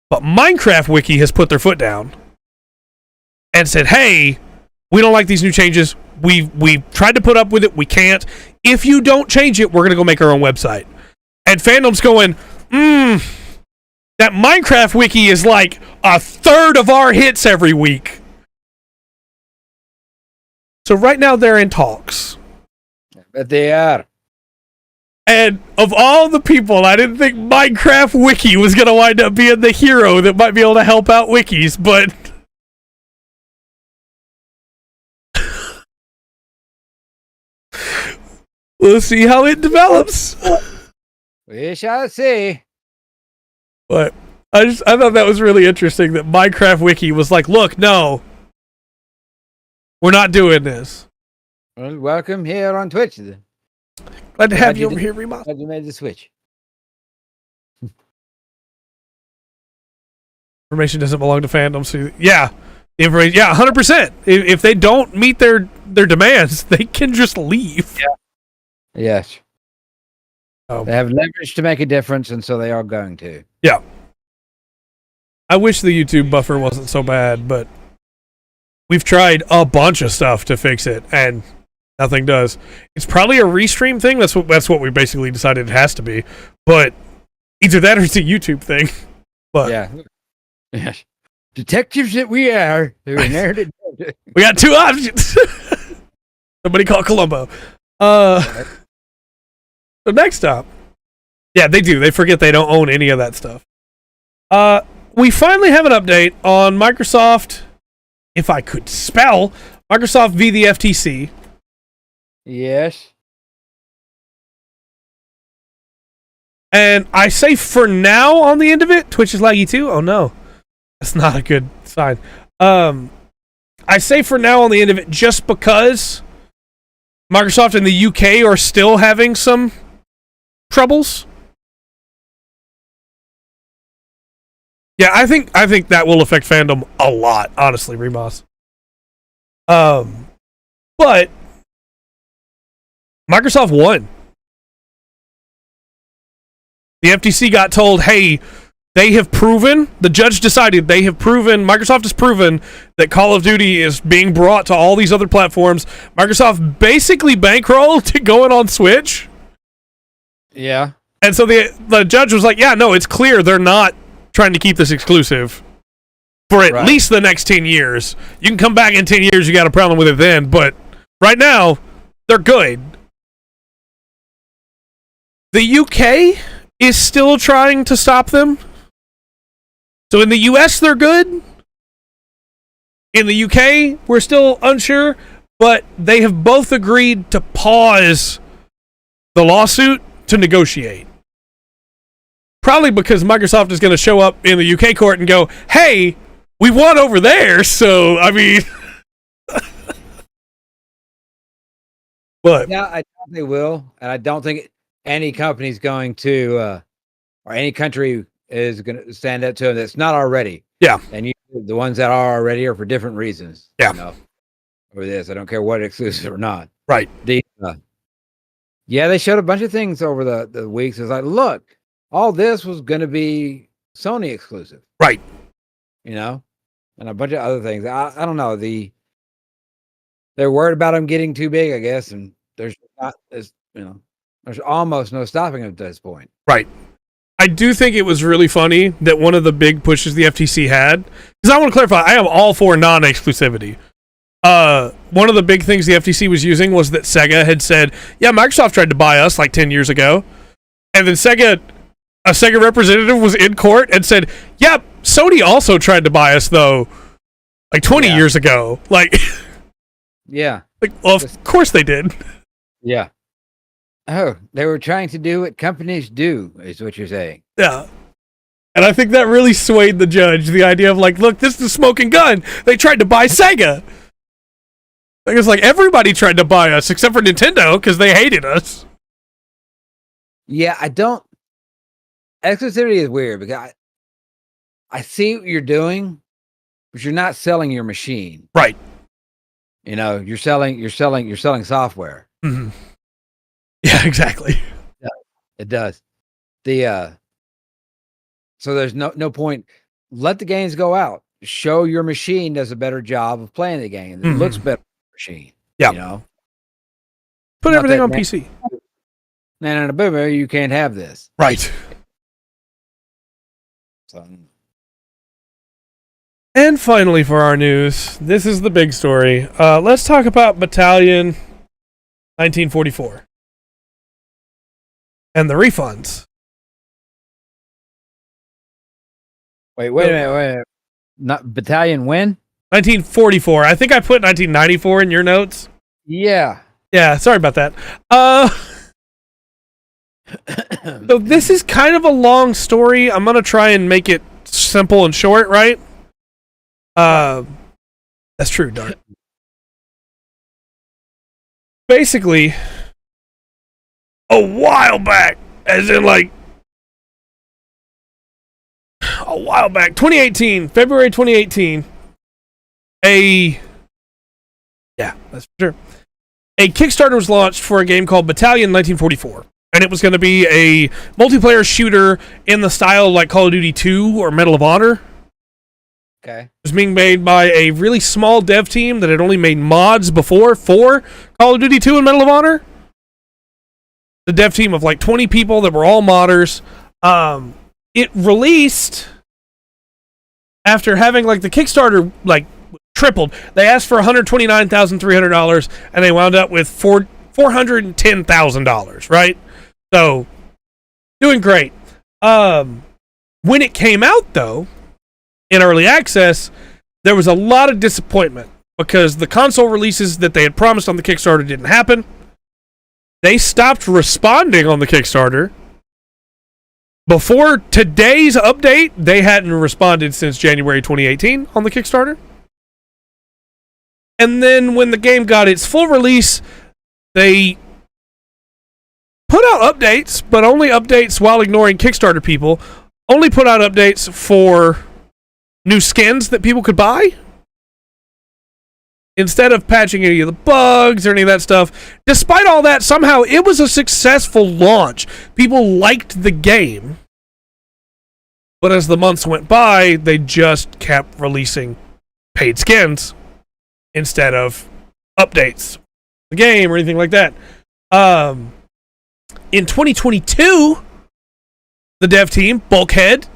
But Minecraft Wiki has put their foot down and said, hey, we don't like these new changes. We've tried to put up with it. We can't. If you don't change it, we're going to go make our own website. And Fandom's going, that Minecraft Wiki is like a third of our hits every week. So right now they're in talks. But they are. And of all the people, I didn't think Minecraft Wiki was going to wind up being the hero that might be able to help out wikis, but we'll see how it develops. We shall see. But I thought that was really interesting that Minecraft Wiki was like, look, no, we're not doing this. Well, welcome here on Twitch. Glad to have you over here, Rima. Glad you made the switch. Information doesn't belong to fandom, so yeah, information, yeah, 100%. If they don't meet their demands, they can just leave. Yeah. Yes. They have leverage to make a difference, and so they are going to. Yeah. I wish the YouTube buffer wasn't so bad, but we've tried a bunch of stuff to fix it, and nothing does. It's probably a restream thing. That's what we basically decided it has to be. But either that or it's a YouTube thing. But yeah. Yes. Detectives that we are, who inherited. We got two options. Somebody call Columbo. So next up. Yeah, they do. They forget they don't own any of that stuff. We finally have an update on Microsoft, if I could spell, Microsoft v. the FTC. Yes. And I say for now on the end of it, Twitch is laggy too. Oh no. That's not a good sign. I say for now on the end of it just because Microsoft and the UK are still having some troubles. Yeah, I think that will affect fandom a lot, honestly, Remas. But Microsoft won. The FTC got told, hey, they have proven, the judge decided they have proven, Microsoft has proven that Call of Duty is being brought to all these other platforms. Microsoft basically bankrolled going on Switch. Yeah. And so the judge was like, yeah, no, it's clear they're not trying to keep this exclusive for at least the next 10 years. You can come back in 10 years, you got a problem with it then, but right now, they're good. The UK is still trying to stop them. So in the US, they're good. In the UK, we're still unsure, but they have both agreed to pause the lawsuit to negotiate. Probably because Microsoft is going to show up in the UK court and go, hey, we won over there, so, I mean... But yeah, I doubt they will, and I don't think any company's going to, or any country is going to stand up to them that's not already. Yeah. And the ones that are already are for different reasons. Yeah. You know, over this, I don't care what exclusive or not. Right. Yeah, they showed a bunch of things over the weeks. It's like, look, all this was going to be Sony exclusive. Right. You know, and a bunch of other things. I don't know. They're worried about them getting too big, I guess, and there's almost no stopping them at this point. Right. I do think it was really funny that one of the big pushes the FTC had, because I want to clarify, I am all for non-exclusivity. One of the big things the FTC was using was that Sega had said, yeah, Microsoft tried to buy us like 10 years ago. And then a Sega representative was in court and said, yeah, Sony also tried to buy us, though, like 20 years ago. Like, yeah. Like, well, of course they did. Yeah. Oh, they were trying to do what companies do, is what you're saying. Yeah. And I think that really swayed the judge, the idea of like, look, this is the smoking gun. They tried to buy Sega. Like, it's like everybody tried to buy us except for Nintendo because they hated us. Yeah, exclusivity is weird because I see what you're doing, but you're not selling your machine. Right. You know, you're selling software. Mm-hmm. Yeah, exactly. Yeah, it does. The so there's no point. Let the games go out. Show your machine does a better job of playing the game. It looks better on the machine. Yeah. You know? Put everything on PC. And boo, you can't have this. Right. So. And finally for our news, this is the big story. Let's talk about Battalion 1944. And the refunds. Wait a minute. Not Battalion when? 1944. I think I put 1994 in your notes. Yeah. Yeah, sorry about that. So this is kind of a long story. I'm going to try and make it simple and short, right? That's true, Dart. Basically, a while back, as in like a while back, 2018, February 2018, that's for sure. A Kickstarter was launched for a game called Battalion 1944. And it was going to be a multiplayer shooter in the style of like Call of Duty 2 or Medal of Honor. Okay. It was being made by a really small dev team that had only made mods before for Call of Duty 2 and Medal of Honor. The dev team of like 20 people that were all modders. It released after having like the Kickstarter like tripled. They asked for $129,300 and they wound up with $410,000, right? So, doing great. When it came out, though, in early access, there was a lot of disappointment because the console releases that they had promised on the Kickstarter didn't happen. They stopped responding on the Kickstarter. Before today's update, they hadn't responded since January 2018 on the Kickstarter. And then when the game got its full release, they put out updates, but only updates while ignoring Kickstarter people. Only put out updates for new skins that people could buy. Instead of patching any of the bugs or any of that stuff. Despite all that, somehow it was a successful launch. People liked the game. But as the months went by, they just kept releasing paid skins instead of updates. The game or anything like that. In 2022, the dev team, Bulkhead,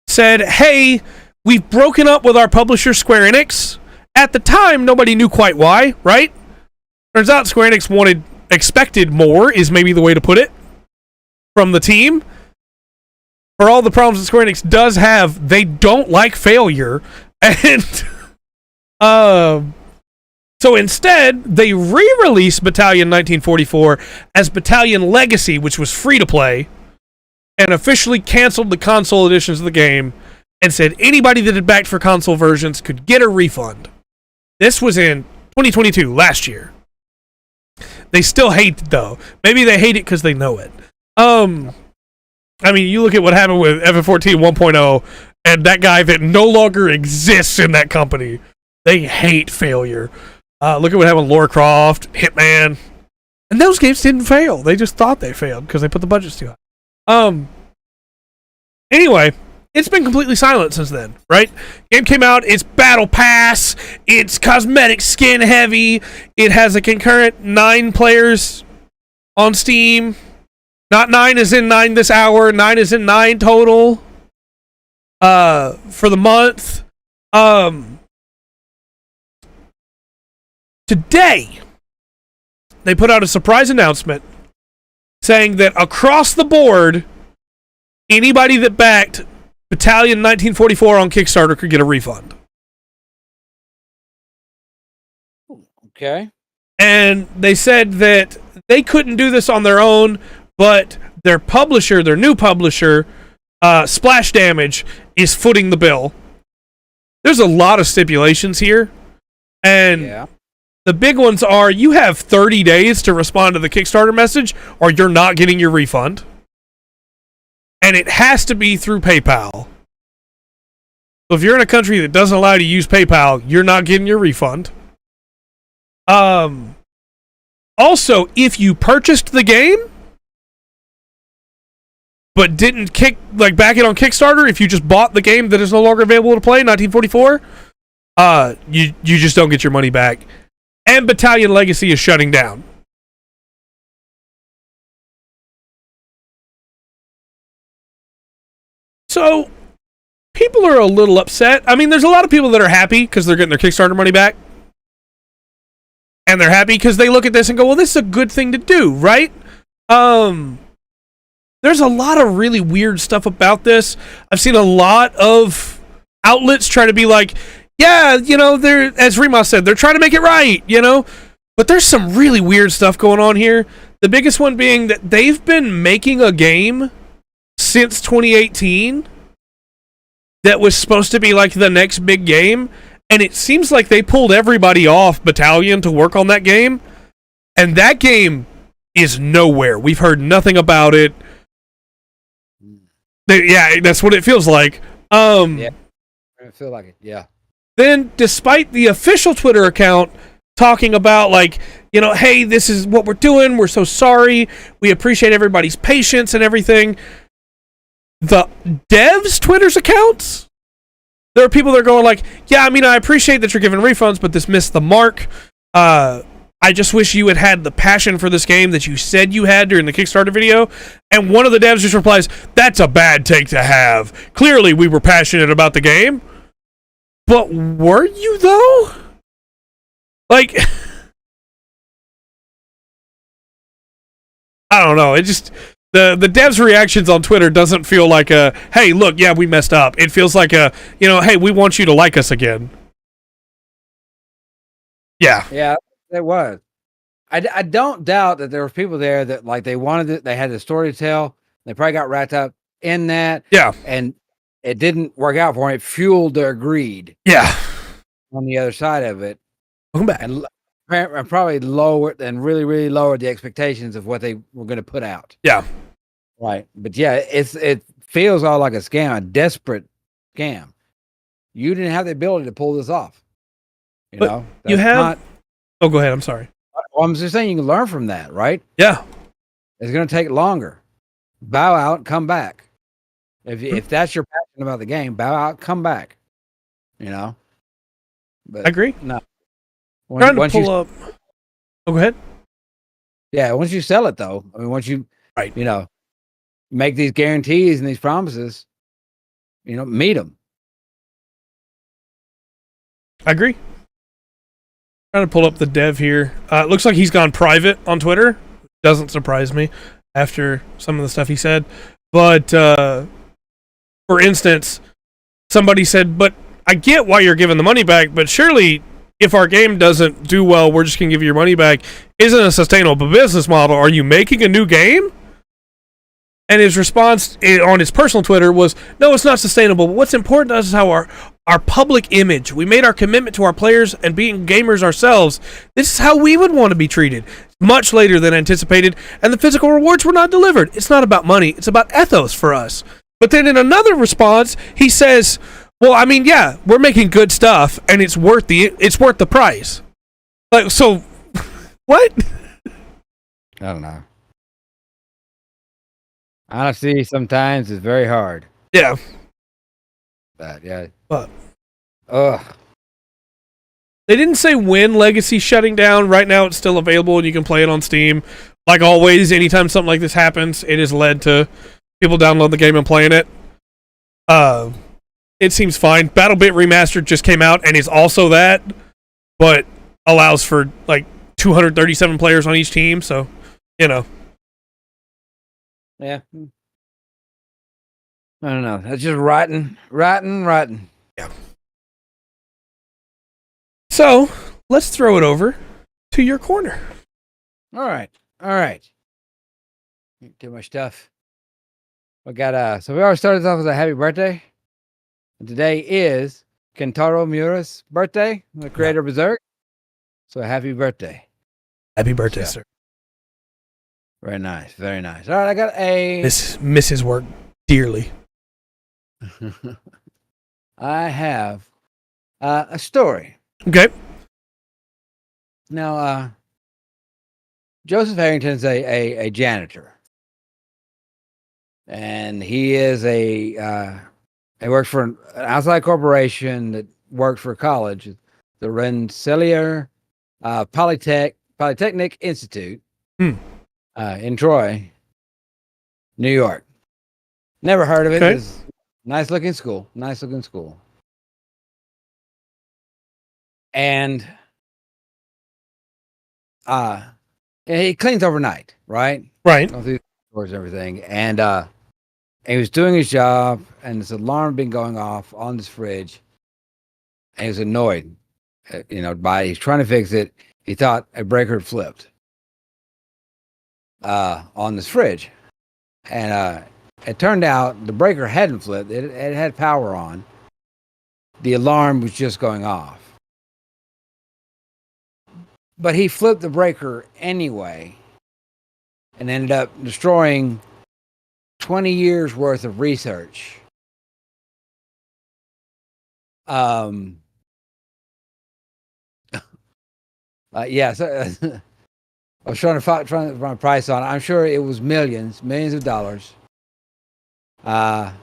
said, hey, we've broken up with our publisher, Square Enix. At the time, nobody knew quite why, right? Turns out Square Enix expected more, is maybe the way to put it, from the team. For all the problems that Square Enix does have, they don't like failure. And so instead, they re-released Battalion 1944 as Battalion Legacy, which was free to play, and officially canceled the console editions of the game and said anybody that had backed for console versions could get a refund. This was in 2022, last year. They still hate it, though. Maybe they hate it because they know it. I mean, you look at what happened with FF14 1.0, and that guy that no longer exists in that company. They hate failure. Look at what happened with Lara Croft, Hitman. And those games didn't fail. They just thought they failed because they put the budgets too high. Anyway, it's been completely silent since then, right? Game came out, it's Battle Pass, it's cosmetic skin heavy, it has a concurrent 9 players on Steam. Not 9 as in 9 this hour, 9 as in 9 total for the month. Today, they put out a surprise announcement saying that across the board, anybody that backed Battalion 1944 on Kickstarter could get a refund. Okay. And they said that they couldn't do this on their own, but their publisher, their new publisher, Splash Damage, is footing the bill. There's a lot of stipulations here. And the big ones are you have 30 days to respond to the Kickstarter message or you're not getting your refund. And it has to be through PayPal. So if you're in a country that doesn't allow you to use PayPal, you're not getting your refund. Also, Also, if you purchased the game but didn't back it on Kickstarter, if you just bought the game that is no longer available to play, 1944, you just don't get your money back. And Battalion Legacy is shutting down. So, people are a little upset. I mean, there's a lot of people that are happy because they're getting their Kickstarter money back. And they're happy because they look at this and go, well, this is a good thing to do, right? There's a lot of really weird stuff about this. I've seen a lot of outlets try to be like, yeah, they're, as Rima said, they're trying to make it right, But there's some really weird stuff going on here. The biggest one being that they've been making a game since 2018 that was supposed to be like the next big game. And it seems like they pulled everybody off Battalion to work on that game. And that game is nowhere. We've heard nothing about it. Yeah, that's what it feels like. Yeah, I feel like it, yeah. Then, despite the official Twitter account talking about, hey, this is what we're doing, we're so sorry, we appreciate everybody's patience and everything, the devs' Twitter's accounts, there are people that are going yeah, I mean, I appreciate that you're giving refunds, but this missed the mark. I just wish you had the passion for this game that you said you had during the Kickstarter video. And one of the devs just replies, that's a bad take to have. Clearly, we were passionate about the game. But were you, though? I don't know. It just... The devs' reactions on Twitter doesn't feel like a, hey, look, yeah, we messed up. It feels like a, hey, we want you to like us again. Yeah. Yeah. It was. I don't doubt that there were people there that they wanted it. They had the story to tell. They probably got wrapped up in that. Yeah. And it didn't work out for them. It fueled their greed. Yeah. On the other side of it. Welcome back. And probably lowered and really, really lowered the expectations of what they were going to put out. Yeah. Right. But yeah, it feels all like a scam, a desperate scam. You didn't have the ability to pull this off. You have... Oh, go ahead. I'm sorry. Well, I'm just saying you can learn from that, right? Yeah. It's going to take longer. Bow out, come back. If that's your passion about the game, bow out, come back. But I agree. No. Trying to pull up. Oh, go ahead. Yeah, once you sell it, though, I mean, once you, right, make these guarantees and these promises, meet them. I agree. Trying to pull up the dev here. It looks like he's gone private on Twitter. Doesn't surprise me after some of the stuff he said. But, for instance, somebody said, but I get why you're giving the money back, but surely if our game doesn't do well, we're just going to give you your money back. Isn't a sustainable business model. Are you making a new game? And his response on his personal Twitter was, no, it's not sustainable. But what's important to us is how our public image. We made our commitment to our players and being gamers ourselves. This is how we would want to be treated. Much later than anticipated, and the physical rewards were not delivered. It's not about money. It's about ethos for us. But then in another response, he says, well, I mean, yeah, we're making good stuff, and it's worth the price. So, what? I don't know. Honestly, sometimes it's very hard. Yeah. But yeah. But ugh. They didn't say when Legacy's shutting down. Right now, it's still available, and you can play it on Steam. Like always, anytime something like this happens, it has led to people download the game and playing it. It seems fine. BattleBit Remastered just came out and is also that, but allows for 237 players on each team. So, Yeah. I don't know. That's just rotten. Yeah. So, let's throw it over to your corner. All right. Get my stuff. We got so we already started off with a happy birthday. And today is Kentaro Miura's birthday, the creator of Berserk. So happy birthday. Happy birthday, sir. Very nice. Very nice. All right, I got a miss his work dearly. I have a story. Okay. Now, Joseph Harrington's a janitor, and he is he works for an outside corporation that works for a college, the Rensselaer Polytechnic Institute in Troy, New York. Never heard of it. Okay. It's nice looking school. Nice looking school. And he cleans overnight, right? Right. Go through stores and everything. And he was doing his job, and this alarm had been going off on this fridge. And he was annoyed, he's trying to fix it. He thought a breaker had flipped on this fridge. And it turned out the breaker hadn't flipped. It had power on. The alarm was just going off. But he flipped the breaker anyway and ended up destroying 20 years worth of research. Yeah, so I was trying to find a price on it. I'm sure it was millions of dollars. The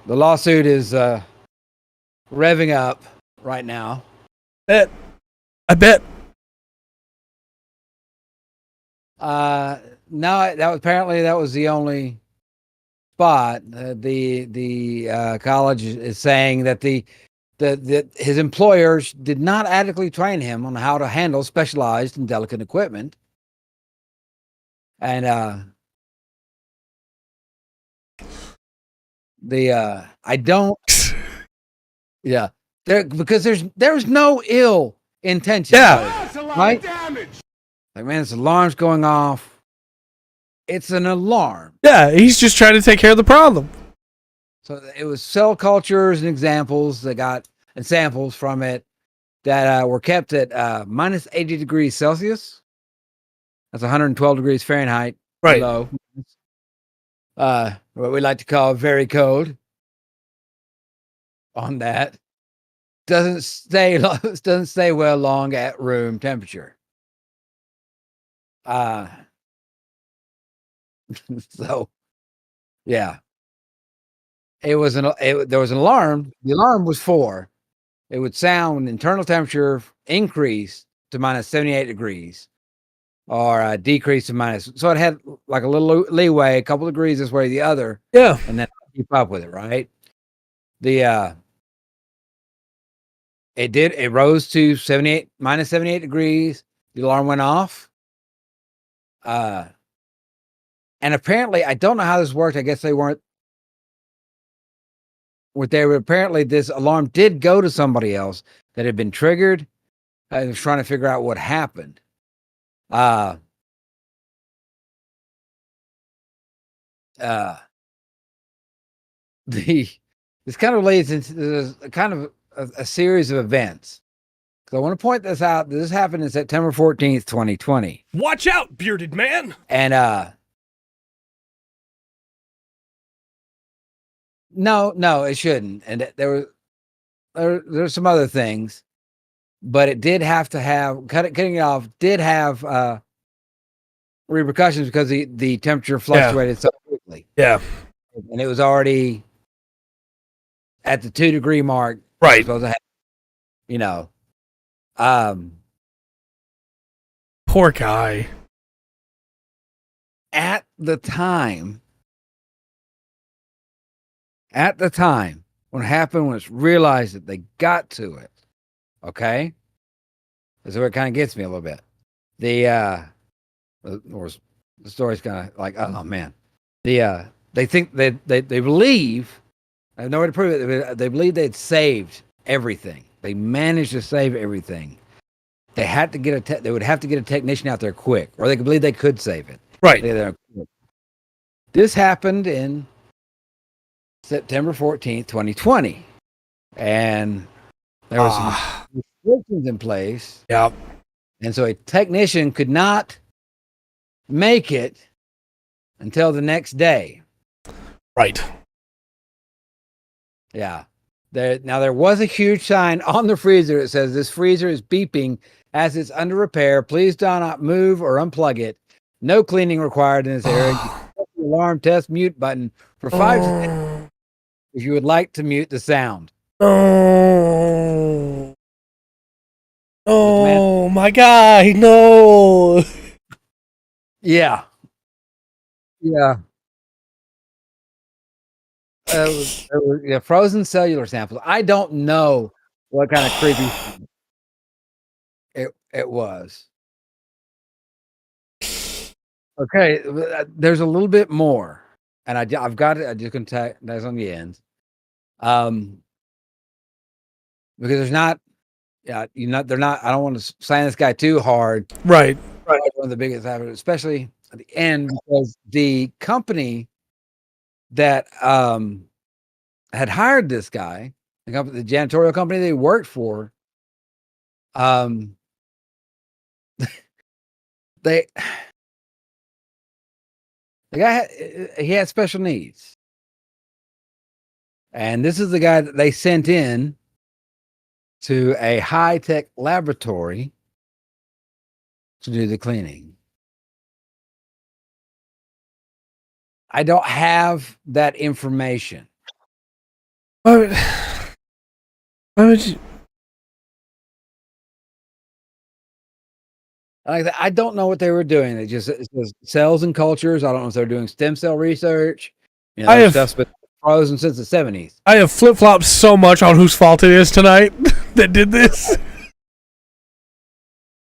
lawsuit is revving up right now. I bet. No, that was the only spot. The college is saying that that his employers did not adequately train him on how to handle specialized and delicate equipment, and I don't. Yeah, because there's no ill intention. Yeah, that's a lot right? of damage. Like, man, this alarm's going off. It's an alarm. Yeah, he's just trying to take care of the problem. So it was cell cultures and examples that got and samples from it that were kept at minus 80 degrees Celsius. That's 112 degrees Fahrenheit. Right. Below. What we like to call very cold. On that, doesn't stay well long at room temperature. So, yeah, there was an alarm. The alarm was 4. It would sound when internal temperature increase to minus 78 degrees or decrease to minus. So it had like a little leeway, a couple degrees this way or the other. Yeah. And then keep up with it, right? It rose to minus 78 degrees. The alarm went off. And apparently, I don't know how this worked. I guess they weren't there. Apparently, this alarm did go to somebody else that had been triggered. I was trying to figure out what happened. This kind of leads into kind of a series of events. So I want to point this out. This happened in September 14th, 2020. Watch out, bearded man. And no, it shouldn't. And there's some other things, but it did have to have cutting it off did have repercussions because the temperature fluctuated so quickly. Yeah. And it was already at the 2 degree mark. Right. Supposed to have, Poor guy. At the time when it happened, when it's realized that they got to it, okay? That's where it kind of gets me a little bit. The story's kind of like, oh man. They think they believe, I have no way to prove it, they believe they'd saved everything. They managed to save everything. They had to they would have to get a technician out there quick, or they could believe they could save it. Right. This happened in September 14th, 2020. And there was some restrictions in place. Yeah. And so a technician could not make it until the next day. Right. Yeah. There was a huge sign on the freezer that says this freezer is beeping As it's under repair, please do not move or unplug it. No cleaning required in this area. Press the alarm test mute button for 5 seconds if you would like to mute the sound. Oh, oh my God, no. Yeah. Yeah. Frozen cellular samples. I don't know what kind of creepy it was. Okay, there's a little bit more, and I've got it. I just can tag that's on the ends, because there's not, they're not. I don't want to sign this guy too hard. Right. One of the biggest ever, especially at the end, because the company that had hired this guy, the janitorial company they worked for, they the guy he had special needs, and this is the guy that they sent in to a high-tech laboratory to do the cleaning. I don't have that information. Why would you? I don't know what they were doing. It says cells and cultures. I don't know if they're doing stem cell research. Stuff's been frozen since the 70s. I have flip-flopped so much on whose fault it is tonight that did this.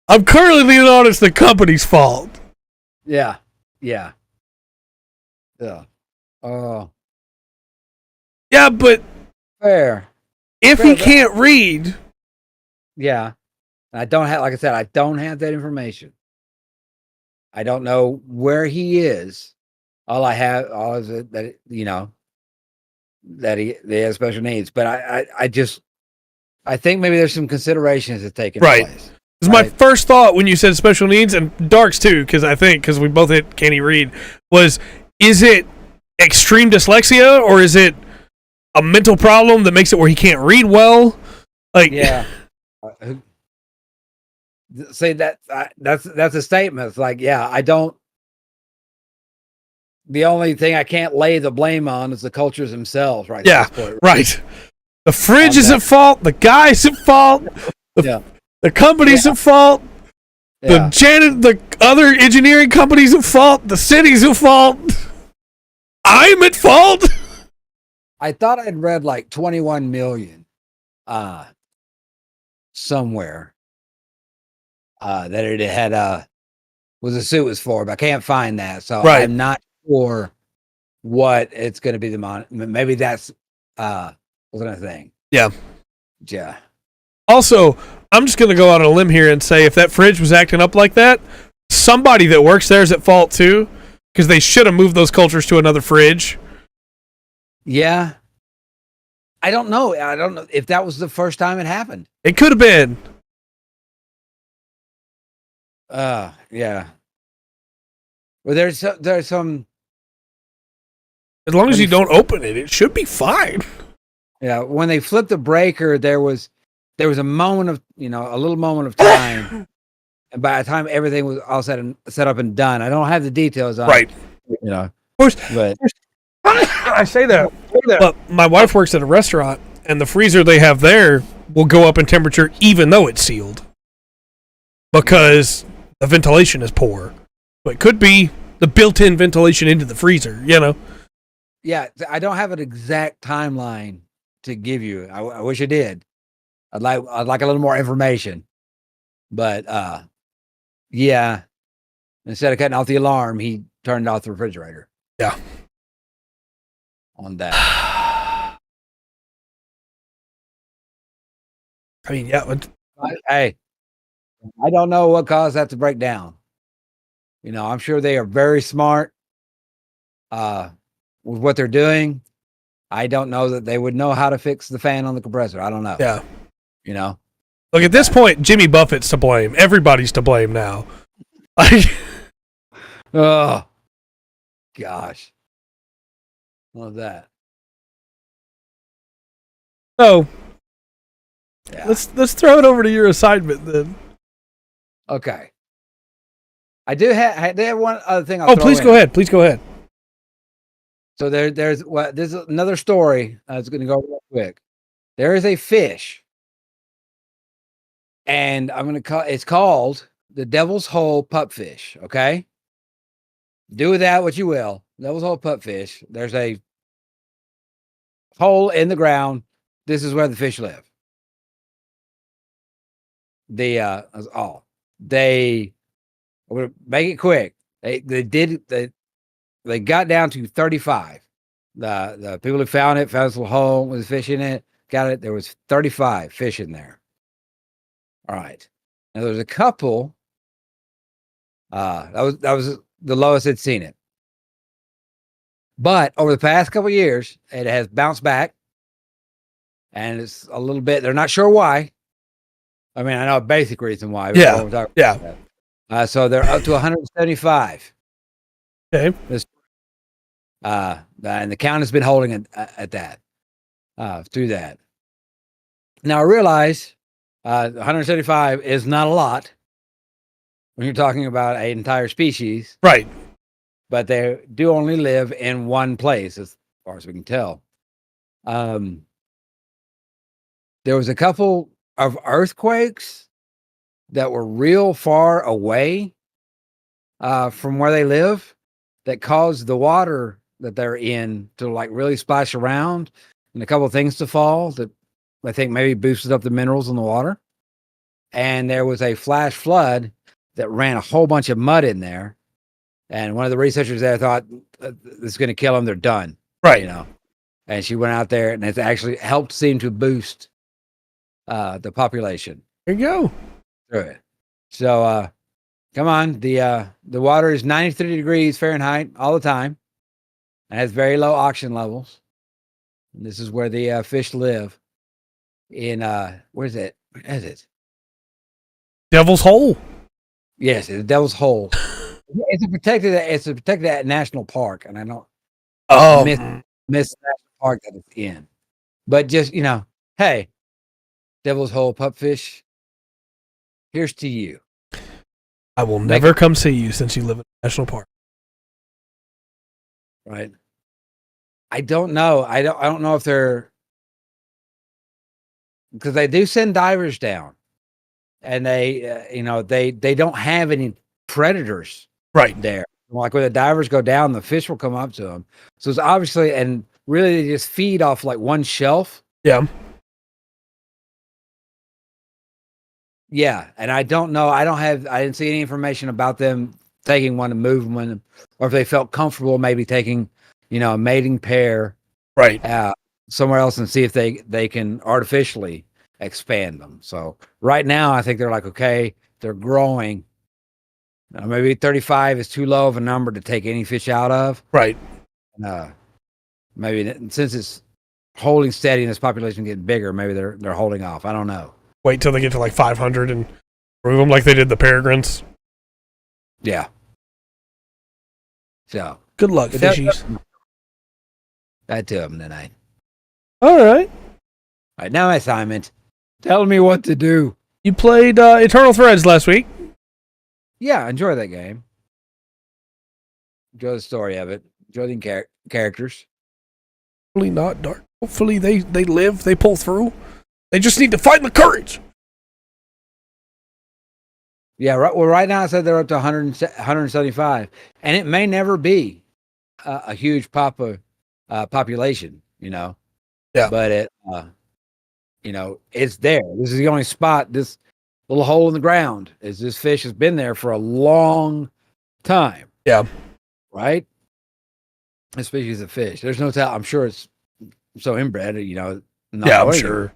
I'm currently leaning on it's the company's fault. Yeah. Yeah. Yeah. Oh. Yeah, but fair. If he can't read. Yeah. I don't have, like I said, I don't have that information. I don't know where he is. All I have, is that that he has special needs. But I think maybe there's some considerations that taking place. It's my first thought when you said special needs, and Dark's too, because we both hit can he read, is it extreme dyslexia or is it a mental problem that makes it where he can't read well? Yeah. Say that's a statement. It's like, yeah, I don't. The only thing I can't lay the blame on is the cultures themselves, right? Yeah, right. The fridge is at fault. The guy's at fault. The company's at fault. The other engineering company's at fault. The city's at fault. I'm at fault. I thought I'd read like 21 million somewhere. That it had was the suit was for, but I can't find that, so I'm not sure what it's going to be. Maybe that's what was I saying? Yeah. Also, I'm just going to go out on a limb here and say if that fridge was acting up like that, somebody that works there is at fault too, because they should have moved those cultures to another fridge. Yeah. I don't know if that was the first time it happened. It could have been. Yeah. Well, there's some. As long as you don't open it, it should be fine. Yeah, when they flipped the breaker, there was a moment of a little moment of time, and by the time everything was all set up and done, I don't have the details on it. Of course, but I say that. But my wife works at a restaurant, and the freezer they have there will go up in temperature even though it's sealed, because the ventilation is poor. So it could be the built-in ventilation into the freezer, Yeah, I don't have an exact timeline to give you. I wish I did. I'd like a little more information. But yeah. Instead of cutting off the alarm, he turned off the refrigerator. Yeah. On that. I mean, yeah. Hey, I don't know what caused that to break down. I'm sure they are very smart with what they're doing. I don't know that they would know how to fix the fan on the compressor. I don't know. Yeah. Look, at this point, Jimmy Buffett's to blame. Everybody's to blame now. Oh, gosh. Love that. So, let's throw it over to your assignment then. Okay. I do have one other thing. Please go ahead. Please go ahead. So there's another story. It's going to go real quick. There is a fish, and it's called the Devil's Hole pupfish. Okay. Do with that what you will. Devil's Hole pupfish. There's a hole in the ground. This is where the fish live. That's all. I'm gonna make it quick. They got down to 35. The people who found this little hole with fish in it, got it. There was 35 fish in there. All right. Now there's a couple. That was the lowest I'd seen it. But over the past couple of years, it has bounced back, and it's a little bit. They're not sure why. I mean, I know a basic reason why. Yeah. So they're up to 175. Okay. And the count has been holding at that through that. Now I realize 175 is not a lot when you're talking about an entire species, right? But they do only live in one place, as far as we can tell. There was a couple of earthquakes that were real far away from where they live that caused the water that they're in to like really splash around and a couple of things to fall that I think maybe boosted up the minerals in the water. And there was a flash flood that ran a whole bunch of mud in there. And one of the researchers there thought this is going to kill them. They're done. Right. You know, and she went out there and it's actually helped seem to boost the population. There you go. Through it. So, come on. The water is 93 degrees Fahrenheit all the time. It has very low oxygen levels. And this is where the fish live. In where is it? Where is it? Devil's Hole. Yes, it's Devil's Hole. It's a protected national park, and I don't miss the national park that it's in. But just hey, Devil's Hole pupfish. Here's to you. I will never come see you since you live in a national park. Right. I don't know. I don't know if they're, because they do send divers down, and they don't have any predators right there. Like when the divers go down, the fish will come up to them. So it's obviously, and really they just feed off like one shelf. Yeah. Yeah, and I don't know. I didn't see any information about them taking one and moving one, or if they felt comfortable maybe taking, a mating pair right somewhere else and see if they can artificially expand them. So right now, I think they're like, okay, they're growing. Maybe 35 is too low of a number to take any fish out of. Right. Maybe since it's holding steady and this population getting bigger, maybe they're holding off. I don't know. Wait till they get to like 500 and prove them like they did the peregrines. Yeah. So good luck, fishies. That to them tonight. All right. All right, now assignment. Tell me what to do. You played Eternal Threads last week. Yeah, enjoy that game. Enjoy the story of it. Enjoy the characters. Hopefully not dark. Hopefully they live. They pull through. They just need to find the courage. Yeah, right. Well, right now I said they're up to 175, and it may never be a huge population. Yeah. But it, it's there. This is the only spot. This little hole in the ground is this fish has been there for a long time. Yeah. Right. This species of fish. There's no doubt. I'm sure it's so inbred. Yeah, I'm sure.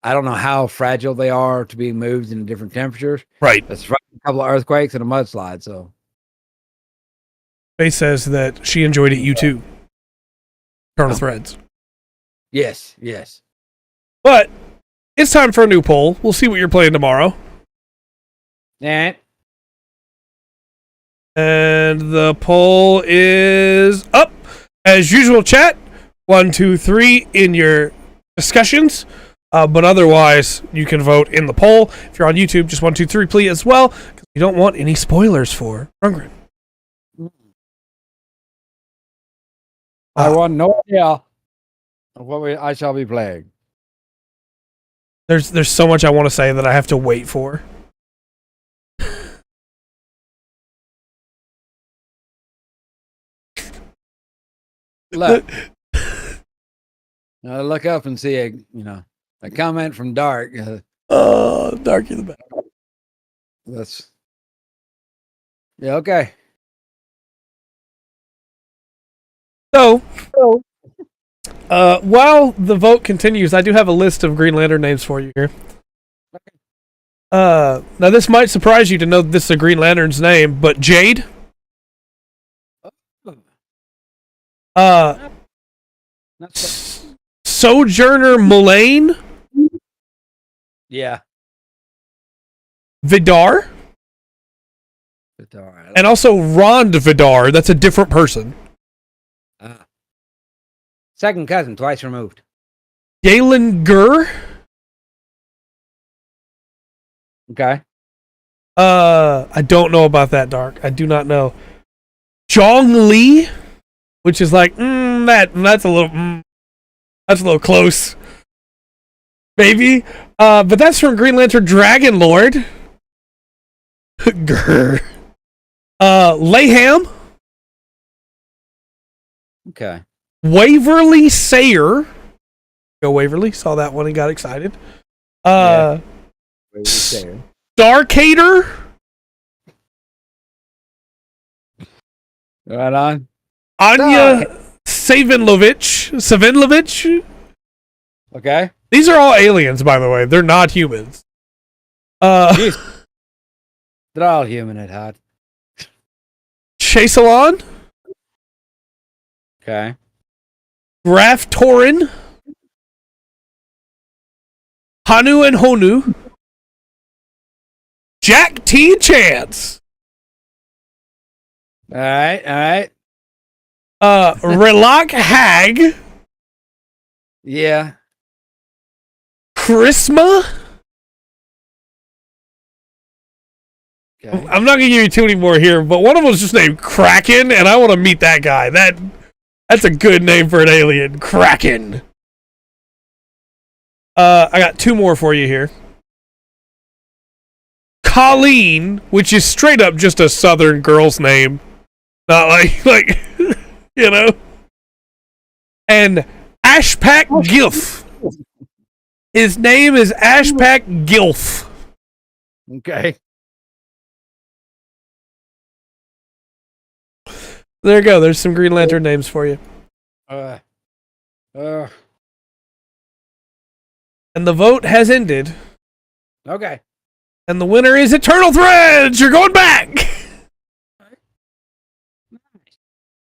I don't know how fragile they are to be moved in different temperatures. Right. That's a couple of earthquakes and a mudslide. So Faye says that she enjoyed it. You too. Eternal Threads. Yes. But it's time for a new poll. We'll see what you're playing tomorrow. Yeah. And the poll is up. As usual, chat. 1, 2, 3 in your discussions. But otherwise, you can vote in the poll. If you're on YouTube, just 1, 2, 3, please as well, because we don't want any spoilers for Rundgren. I want no idea of what I shall be playing. There's so much I want to say that I have to wait for. Look. Look up and see a comment from Dark. Dark, you're the best. Okay. So, while the vote continues, I do have a list of Green Lantern names for you here. Now this might surprise you to know this is a Green Lantern's name, but Jade. Sojourner Mullane. Yeah. Vidar. And also Rond Vidar. That's a different person. Second cousin, twice removed. Galen Gur. Okay. I don't know about that, Dark. I do not know. Zhong Li, which is like that's a little close, maybe. But that's from Green Lantern Dragon Lord. Grr. Layham. Okay. Waverly Sayer. Go Waverly. Saw that one and got excited. Waverly Sayer. Starcator. Right on. Anya Savinlovich. Okay. These are all aliens, by the way. They're not humans. They're all human at heart. Chaselon. Okay. Graf Torin. Hanu and Honu. Jack T. Chance. All right. Relak Hag. Yeah. Chrisma. Okay. I'm not gonna give you too many more here, but one of them was just named Kraken, and I want to meet that guy. That's a good name for an alien, Kraken. I got 2 more for you here. Colleen, which is straight up just a Southern girl's name, not like you know. And Ashpak Gilf. His name is Ashpak Gilf. Okay. There you go. There's some Green Lantern names for you. And the vote has ended. Okay. And the winner is Eternal Threads. You're going back.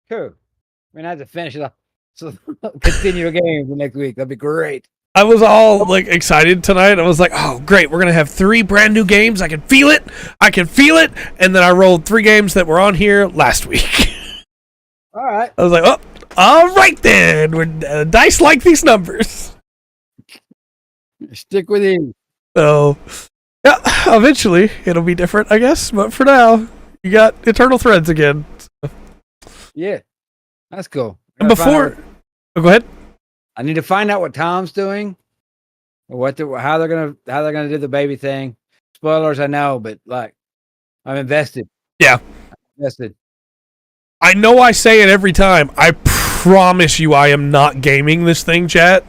Cool. We're gonna have to finish it up. So continue a game the next week. That'd be great. I was all like excited tonight. I was like, oh great, we're gonna have 3 brand new games. I can feel it. And then I rolled 3 games that were on here last week. All right. I was like, oh, all right then. We're dice like these numbers. Stick with you. So yeah, eventually it'll be different, I guess. But for now, you got Eternal Threads again. Yeah, that's cool. And before, go ahead. I need to find out what Tom's doing, or how they're gonna do the baby thing. Spoilers, I know, but like, I'm invested. Yeah, invested. I know I say it every time. I promise you, I am not gaming this thing, chat.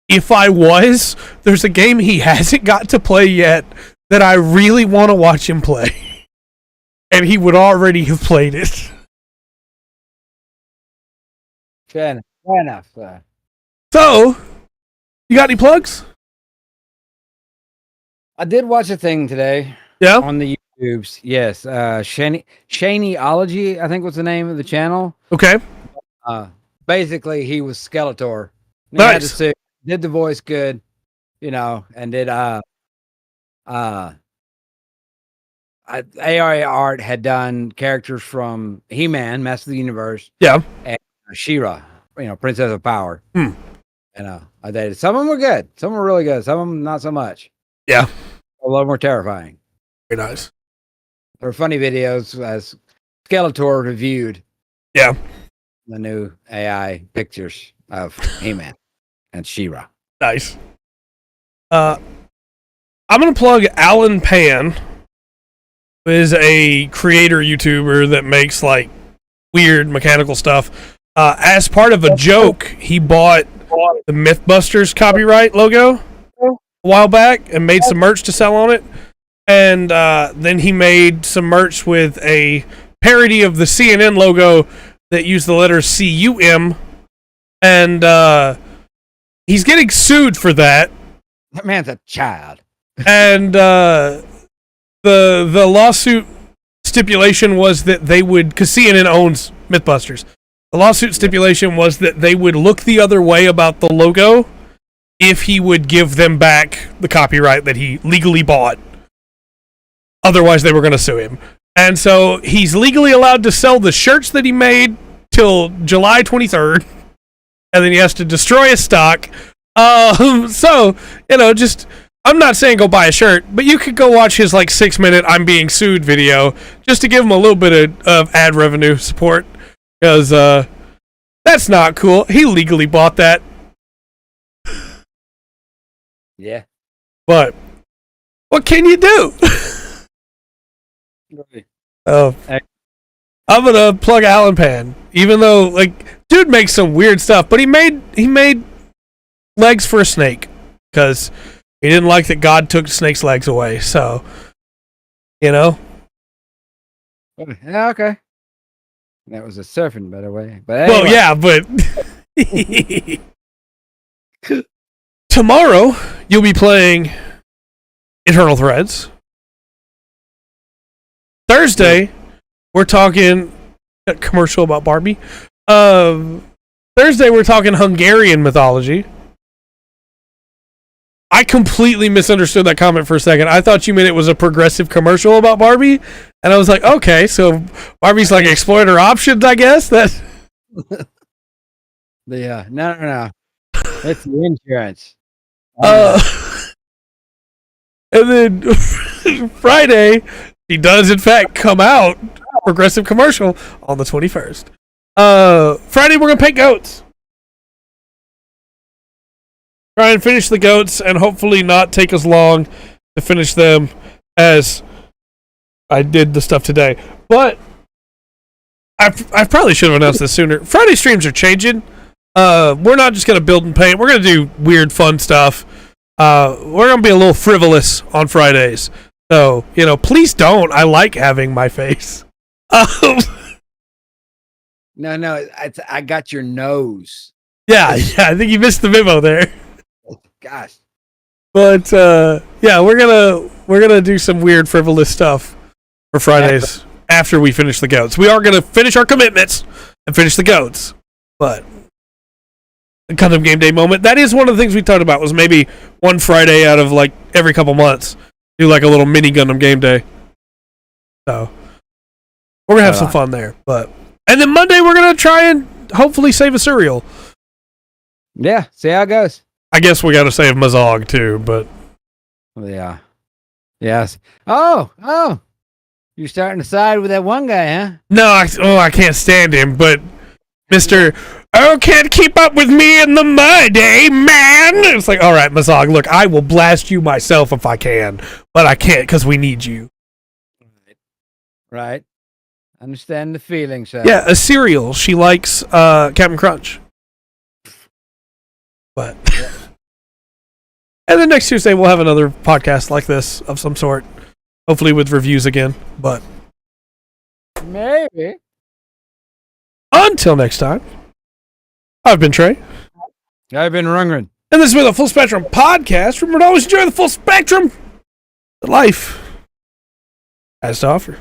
If I was, there's a game he hasn't got to play yet that I really want to watch him play, and he would already have played it. Fair enough. So, you got any plugs? I did watch a thing today. Yeah? On the YouTubes. Yes. Shaneology, I think was the name of the channel. Okay. Basically, he was Skeletor. Nice. He had to suit, did the voice good, and did ARA Art had done characters from He-Man, Master of the Universe. Yeah. And She-Ra, Princess of Power. I know. I dated. Some of them were good. Some were really good. Some of them not so much. Yeah. A lot more terrifying. Very nice. There were funny videos as Skeletor reviewed. Yeah. The new AI pictures of He-Man and She-Ra. Nice. I'm going to plug Alan Pan, who is a creator YouTuber that makes like weird mechanical stuff. As part of a joke, he bought the Mythbusters copyright logo a while back and made some merch to sell on it. And then he made some merch with a parody of the CNN logo that used the letters CUM. And he's getting sued for that. That man's a child. And the lawsuit stipulation was that they would, because CNN owns Mythbusters. The lawsuit stipulation was that they would look the other way about the logo if he would give them back the copyright that he legally bought. Otherwise, they were going to sue him. And so he's legally allowed to sell the shirts that he made till July 23rd. And then he has to destroy his stock. So, just, I'm not saying go buy a shirt, but you could go watch his 6-minute I'm being sued video just to give him a little bit of ad revenue support. Because that's not cool. He legally bought that. Yeah. But what can you do? I'm gonna plug Alan Pan, even though dude makes some weird stuff, but he made legs for a snake because he didn't like that God took snake's legs away. So, Yeah, okay. That was a surfing, by the way. But anyway. Well, yeah, but tomorrow you'll be playing Internal Threads. Thursday, we're talking a commercial about Barbie. Thursday, we're talking Hungarian mythology. I completely misunderstood that comment for a second. I thought you meant it was a progressive commercial about Barbie, and I was like, okay, so Barbie's exploring her options, I guess. That. Yeah, no. It's the insurance. And then Friday, he does in fact come out progressive commercial on the 21st. Friday, we're gonna paint goats. Try and finish the goats, and hopefully not take as long to finish them as I did the stuff today. But I probably should have announced this sooner. Friday streams are changing. We're not just going to build and paint. We're going to do weird, fun stuff. We're going to be a little frivolous on Fridays. So, please don't. I like having my face. No, I got your nose. Yeah, I think you missed the memo there. Gosh. But yeah, we're gonna do some weird frivolous stuff for Fridays after we finish the goats. We are gonna finish our commitments and finish the goats. But the Gundam Game Day moment, that is one of the things we talked about, was maybe one Friday out of every couple months do a little mini Gundam Game Day. So we're gonna have some fun there. And then Monday we're gonna try and hopefully save a cereal. Yeah, see how it goes. I guess we got to save Mazog too, but yeah, yes. Oh, you're starting to side with that one guy, huh? No, I can't stand him. But Mr. Can't keep up with me in the mud, eh, man? It's all right, Mazog. Look, I will blast you myself if I can, but I can't because we need you. Right. Understand the feeling, sir. Yeah, a cereal. She likes Captain Crunch. But. And then next Tuesday, we'll have another podcast like this of some sort. Hopefully with reviews again. But maybe. Until next time, I've been Trey. I've been Rungren. And this has been the Full Spectrum Podcast. Remember to always enjoy the full spectrum that life has to offer.